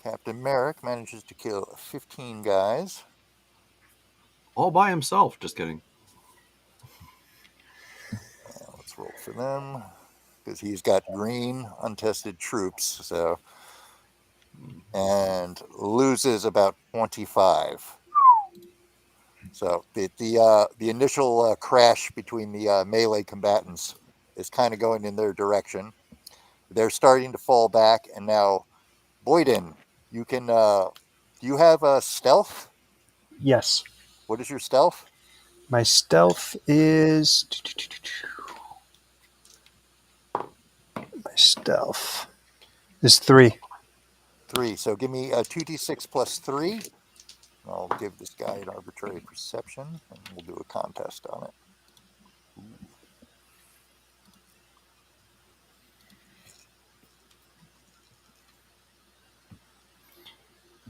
Captain Merrick manages to kill 15 guys. All by himself. Just kidding. Let's roll for them because he's got green untested troops. So, and loses about 25. So the initial crash between the melee combatants is kind of going in their direction. They're starting to fall back, and now, Boyden, you can. Do you have stealth? Yes. What is your stealth? My stealth is. My stealth is 3. 3. So give me a 2d6 plus 3. I'll give this guy an arbitrary perception, and we'll do a contest on it.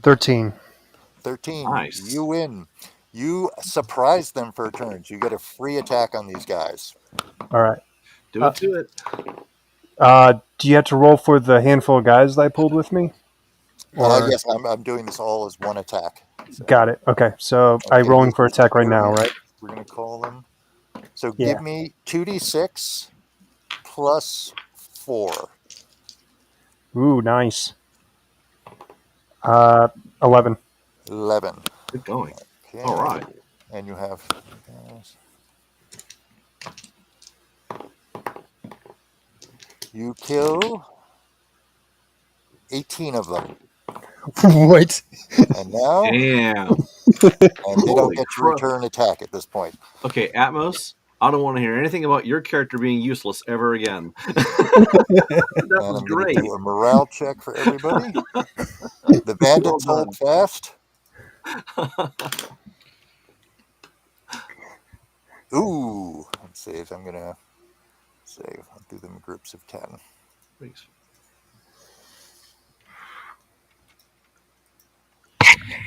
13. 13. Nice. You win. You surprise them for turns. You get a free attack on these guys. All right. Do it to it. Do you have to roll for the handful of guys that I pulled with me? Or... Yes, I'm doing this all as one attack. So. Got it. Okay, so I'm rolling for attack right now, right? We're going to call them. So Yeah. give me 2d6 plus 4. Ooh, nice. 11. 11. Good going. Okay. All right. And you have. You kill 18 of them. What? And now. Damn. And they don't Holy get to crap. return attack at this point. Okay, Atmos, I don't want to hear anything about your character being useless ever again. And That was I'm going great. to do a morale check for everybody. The bandits Well hold fast. Ooh. Let's see if I'm going to save. I'll do them in groups of 10. Thanks.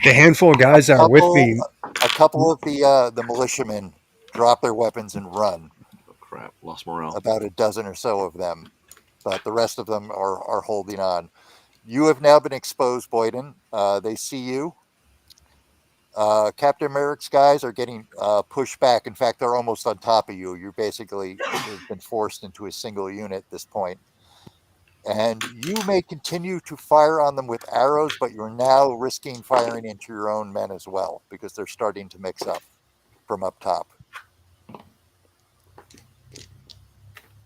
The handful of guys that are with me. A couple of the militiamen drop their weapons and run. Oh, crap. Lost morale. About a dozen or so of them. But the rest of them are holding on. You have now been exposed, Boyden. They see you. Captain Merrick's guys are getting pushed back. In fact, they're almost on top of you. You're basically you've been forced into a single unit at this point. And you may continue to fire on them with arrows, but you're now risking firing into your own men as well because they're starting to mix up from up top.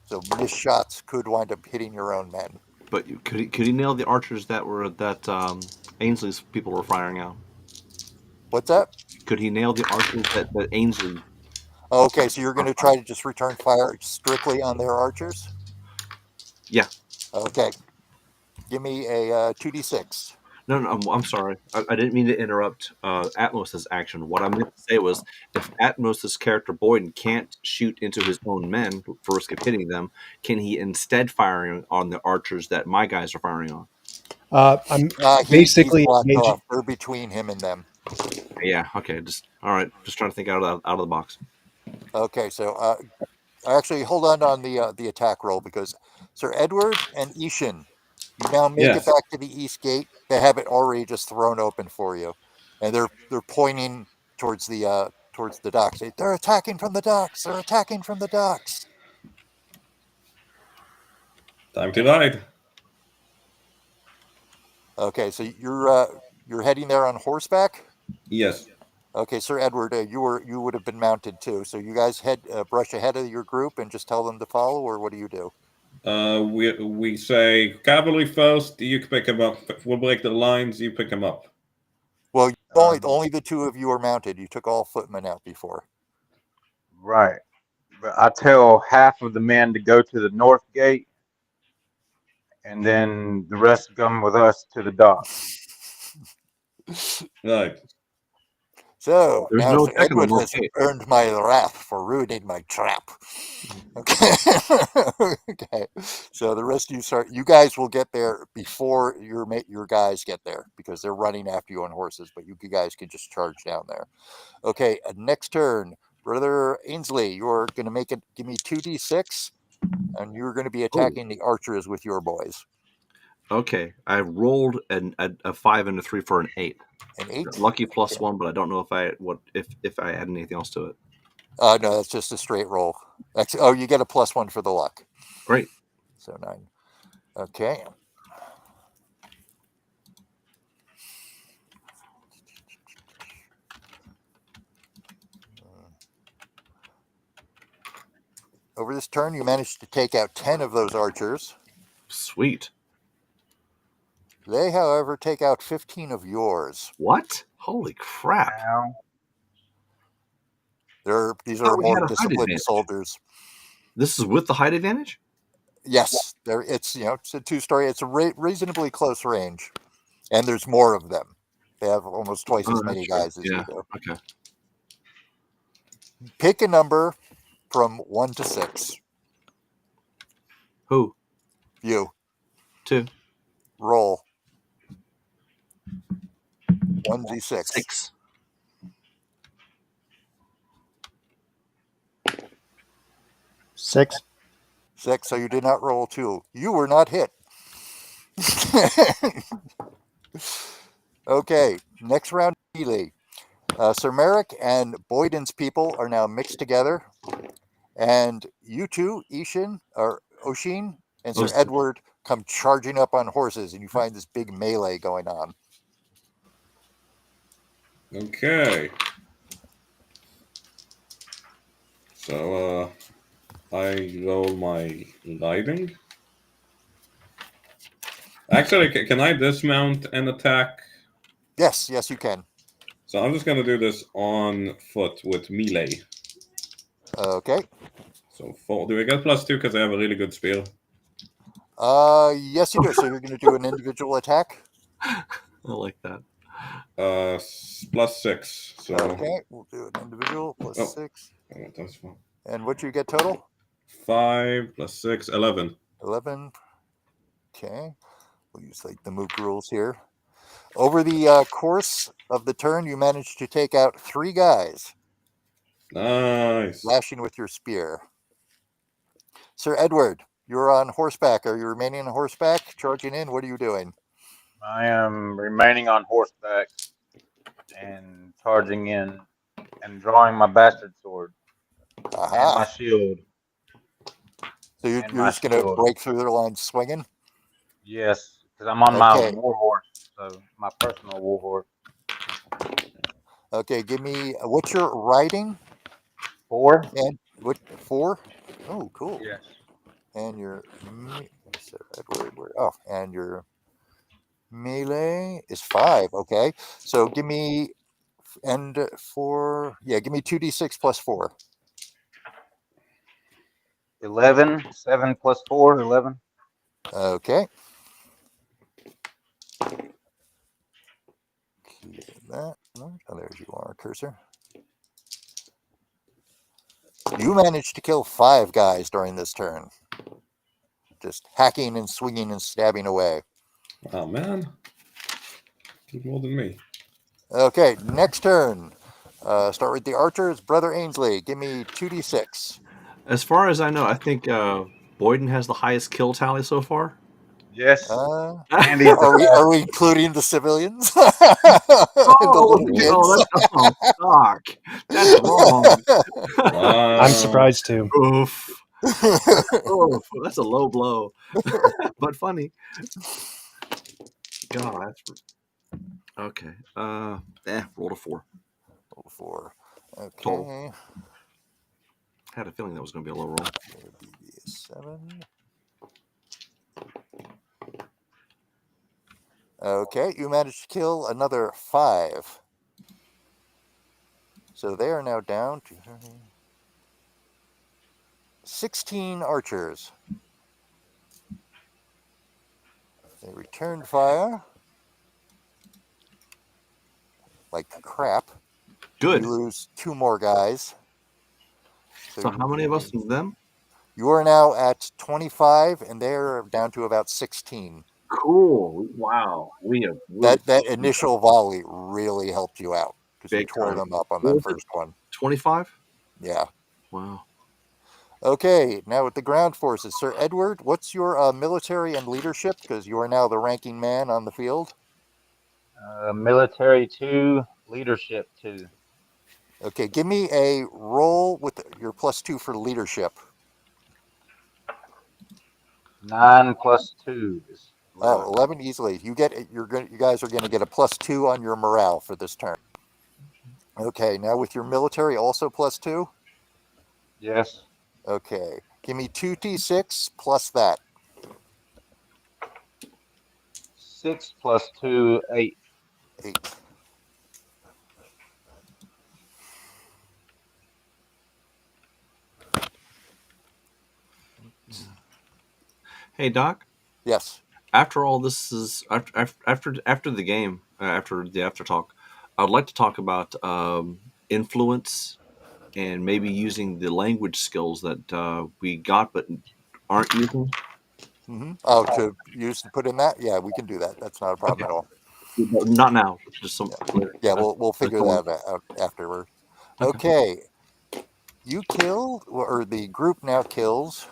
So missed shots could wind up hitting your own men. But could he nail the archers that Ainsley's people were firing out? What's that? Could he nail the archers that Ainsley Okay, so you're going to try to just return fire strictly on their archers? Yeah. Okay. Give me a 2d6. No, I'm sorry. I didn't mean to interrupt Atmos's action. What I meant to say was, if Atmos's character Boyden can't shoot into his own men for risk of hitting them, can he instead firing on the archers that my guys are firing on? I'm He's basically blocked engaging. off. They're between him and them. Yeah. Okay. Just all right. Just trying to think out of the box. Okay, so actually, hold on the attack roll because Sir Edward and Ishan, you now make it Yes. back to the east gate. They have it already just thrown open for you, and they're pointing towards the docks. They're attacking from the docks. They're attacking from the docks. Time to ride. Okay, so you're heading there on horseback. Yes. Okay, Sir Edward, you would have been mounted too. So you guys brush ahead of your group and just tell them to follow, or what do you do? We say cavalry first. You pick him up. We'll break the lines. You pick him up. Well, only the two of you are mounted. You took all footmen out before. Right. But I tell half of the men to go to the north gate, and then the rest come with us to the dock. Right. So There's now no Sir attack on the Edward north has gate. earned my wrath for ruining my trap. Okay. Okay. So the rest of you guys will get there before your guys get there because they're running after you on horses, but you guys can just charge down there. Okay, next turn. Brother Ainsley, you're going to give me 2d6, and you're going to be attacking the archers with your boys. Okay. I rolled a 5 and a 3 for an 8. An 8? Lucky plus Okay. 1, but I don't know if I add anything else to it. No, that's just a straight roll. You get a +1 for the luck. Great. So 9. Okay. Over this turn, you managed to take out 10 of those archers. Sweet. They, however, take out 15 of yours. What? Holy crap! Now, These thought are we more had a height disciplined advantage. soldiers. This is with the height advantage. Yes, it's a 2-story. It's a reasonably close range, and there's more of them. They have almost twice as many guys as you do. Okay. Pick a number from 1 to 6. Who? You 2. roll 1d6. 6. Six. 6. So you did not roll 2. You were not hit. Okay, next round, melee. Sir Merrick and Boyden's people are now mixed together, and you two, Ishin or Oshin and Sir Oshin. Edward, come charging up on horses, and you find this big melee going on. Okay. So I roll my riding. Actually, can I dismount and attack? Yes, you can. So I'm just gonna do this on foot with melee. Okay. So 4. Do I get +2 because I have a really good spear? Yes, you do. So you're going to do an individual attack. I like that. +6. So Okay, we'll do an individual plus Oh. 6. oh, that's fine. And what do you get total? 5 + 6, 11. 11. Okay, we'll use like the Mook rules here. Over the course of the turn, you managed to take out 3 guys, Nice. lashing with your spear. Sir Edward, you're on horseback. Are you remaining on horseback? Charging in? What are you doing? I am remaining on horseback and charging in and drawing my bastard sword and my Aha. shield. So you're and my just going to shield. break through their lines swinging? Yes, because I'm on my Okay. war horse, so my personal war horse. Okay, give me, what's your riding? 4? And what, 4? Oh, cool. Yes. And your Sir Edward, and your melee is 5. Okay, so give me give me 2d6 plus 4. 11. 7 plus 4, 11. Okay. That. Oh, there's you are, cursor. You managed to kill 5 guys during this turn. Just hacking and swinging and stabbing away. Oh man, keep more than me. Okay, next turn. Start with the archers. Brother Ainsley, give me 2d6. As far as I know, I think Boyden has the highest kill tally so far. Yes. Uh, And he's are we the including the civilians? And the little kids? Fuck. That's wrong. Wow. I'm surprised too. Oof. Oof. That's a low blow, but funny. God, that's okay. Rolled a 4. Roll 4. Okay. Total. Had a feeling that was going to be a low roll. BB is 7. Okay, you managed to kill another 5. So they are now down to 16 archers. They returned fire. Like crap. Good. You lose 2 more guys. So how many of us and them? You are now at 25, and they're down to about 16. Cool. Wow. We have That initial volley really helped you out because you Big tore time. them up on What that was it? first one. 25. Yeah. Wow. Okay, now with the ground forces, Sir Edward, what's your military and leadership? Because you are now the ranking man on the field. military 2, leadership 2. Okay, give me a roll with your +2 for leadership. 9 plus 2 is 11. Oh, 11 easily. You guys are going to get a +2 on your morale for this turn. Okay, now with your military also +2. Yes. Okay, give me 2d6 plus that. 6 plus 2, 8. 8. Hey, Doc. Yes. After all this is after the game, after the after talk, I'd like to talk about influence and maybe using the language skills that we got but aren't using. Oh, to put in that? Yeah, we can do that. That's not a problem Okay. at all. Not now. Just some. Yeah, we'll figure that out afterward. Okay. You killed, or the group now kills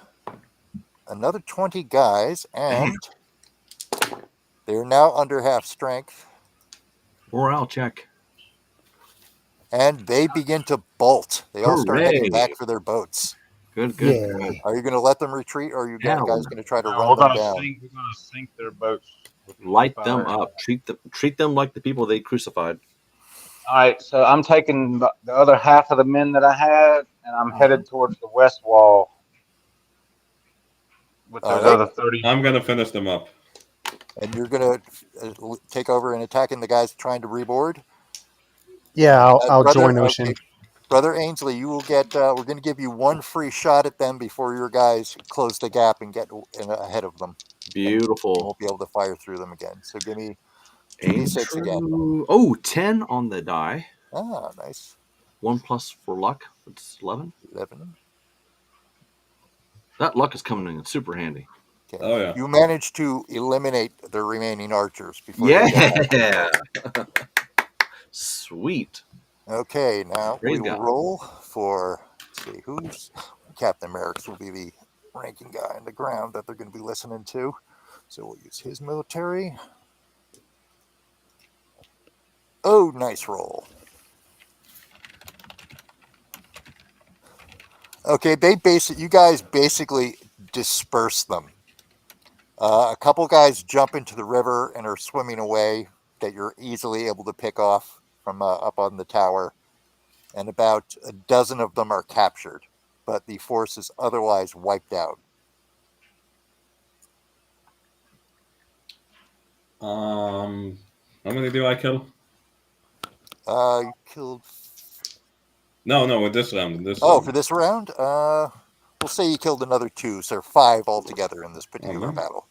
another 20 guys, and they're now under half strength, Morale check. and they begin to bolt. They all start heading Hooray! back for their boats. Good. Yay. Are you going to let them retreat, or are you guys Hell going to try to No, run we're them gonna down? sink. We're gonna sink their boats. With Light fire. them up. Treat them like the people they crucified. All right, so I'm taking the other half of the men that I had, and I'm headed towards the west wall with All those right. other 30. I'm gonna finish them up. And you're going to take over and attacking the guys trying to reboard? Yeah, I'll join Okay. Ocean. Brother Ainsley, you will get. We're going to give you one free shot at them before your guys close the gap and get ahead of them. Beautiful. You won't be able to fire through them again. So give me 2d6 again. Oh, 10 on the die. Ah, nice. 1 plus for luck. It's 11. 11. That luck is coming in super handy. Okay. Oh yeah. You managed to eliminate the remaining archers before they get back. Sweet. Okay, now Praise we will God. roll for. Let's see who's Captain Merrick's will be the ranking guy on the ground that they're going to be listening to. So we'll use his military. Oh, nice roll. Okay, you guys basically disperse them. A couple guys jump into the river and are swimming away that you're easily able to pick off from up on the tower, and about a dozen of them are captured, but the force is otherwise wiped out. How many do I kill? You killed. No, with this round. Oh, for this round, we'll say you killed another 2, so 5 altogether in this particular nice. battle.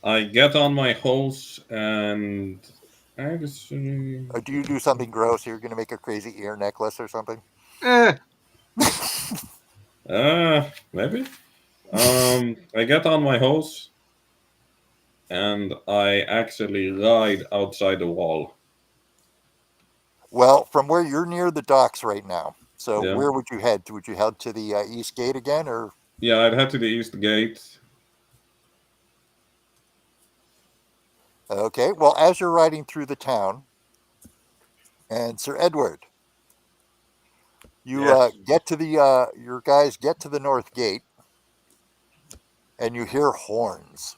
I get on my horse and I just. Or do you do something gross? You're going to make a crazy ear necklace or something? Maybe. I get on my horse and I actually ride outside the wall. Well, from where you're near the docks right now, so Yeah. where would you head? Would you head to the east gate again, or? Yeah, I'd head to the east gate. Okay, well, as you're riding through the town, and Sir Edward, you Yes. get to the your guys get to the north gate, and you hear horns.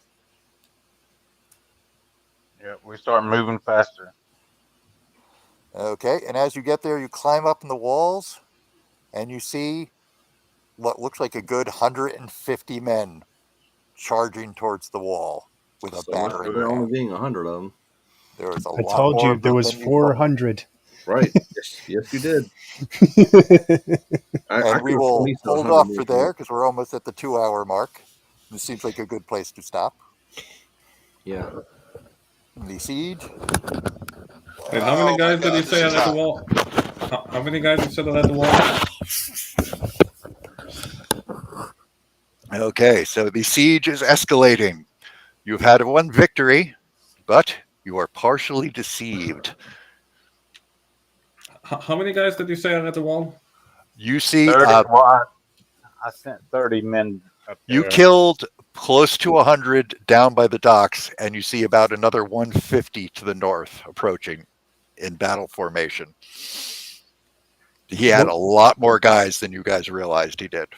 Yeah, we start moving faster. Okay, and as you get there, you climb up in the walls, and you see what looks like a good 150 men charging towards the wall with a So much battering for there only ram. being 100 of them. There was a I lot told more you of there them was than you thought. 400. Right. Yes, you did. And we could've will released those hold 100 off more for people. there because we're almost at the 2-hour mark. This seems like a good place to stop. Yeah. The siege. Wait, how many Oh my guys did God, you this say is are at the hot. wall? How many guys you said are at the wall? Okay, so the siege is escalating. You've had one victory, but you are partially deceived. How many guys did you say are at the wall? You see, 30. Well, I sent 30 men up you there. killed close to 100 down by the docks, and you see about another 150 to the north approaching in battle formation. He had a lot more guys than you guys realized he did.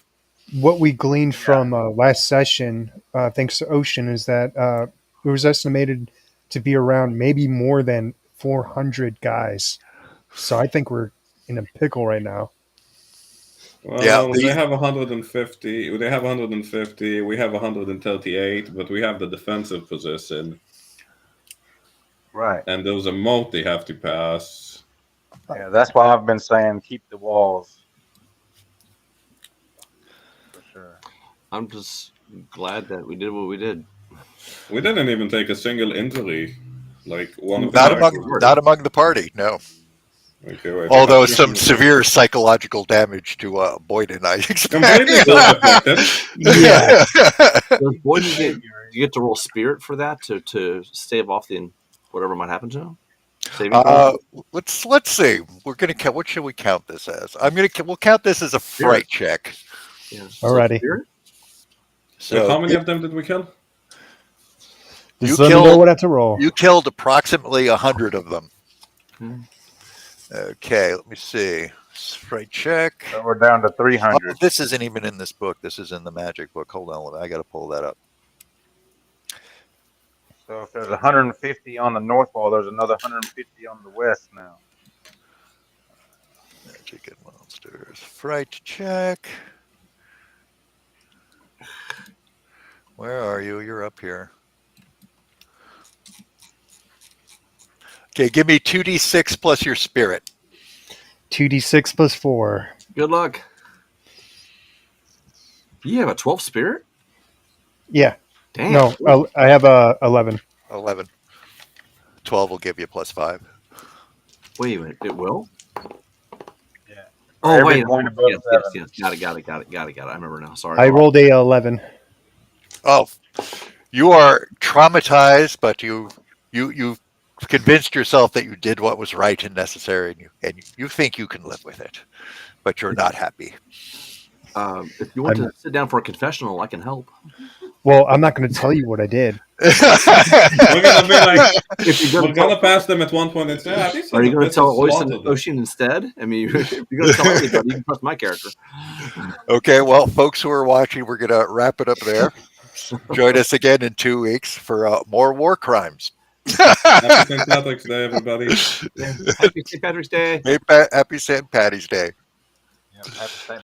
What we gleaned from last session, thanks to Ocean, is that it was estimated to be around maybe more than 400 guys. So I think we're in a pickle right now. Well, they have 150. They have 150. We have 138, but we have the defensive position. Right. And there's a moat they have to pass. Yeah, that's why I've been saying keep the walls. For sure. I'm just glad that we did what we did. We didn't even take a single injury. Like one of Not the among the party, no. Okay, wait, although some severe psychological damage to Boyd and I expect. Completely self-inflicted. Yeah. Does Boyd get to roll spirit for that to stave off the whatever might happen to him? Let's see. We're gonna count. What should we count this as? We'll count this as a fright check. Yeah. Alrighty. So how many of them did we kill? Just let me know what I have to roll. You killed approximately 100 of them. Hmm. Okay, let me see. Fright check. So we're down to 300. Oh, this isn't even in this book. This is in the magic book. Hold on, I got to pull that up. So if there's 150 on the north wall, there's another 150 on the west now. Magic and monsters. Fright check. Where are you? You're up here. Okay, give me 2d6 plus your spirit. 2d6 plus 4. Good luck. You have a 12 spirit? Yeah. Damn. No, I have 11. 11. 12 will give you plus 5. Wait a minute. It will? Yeah. Oh, Every wait. point above Yes. Got it. I remember now. Sorry. I rolled a 11. Oh, you are traumatized, but you convinced yourself that you did what was right and necessary, and you think you can live with it, but you're not happy. If you want to sit down for a confessional, I can help. Well, I'm not going to tell you what I did. We're gonna be like, we're gonna pass them at one point and say, are you going to tell Ocean instead? I mean, if you're going to tell anybody, you can trust my character. Okay, well, folks who are watching, we're going to wrap it up there. Join us again in 2 weeks for more war crimes. Happy St. Patrick's Day, everybody. Happy St. Patrick's Day. Happy St. Patty's Day. Yep, happy St.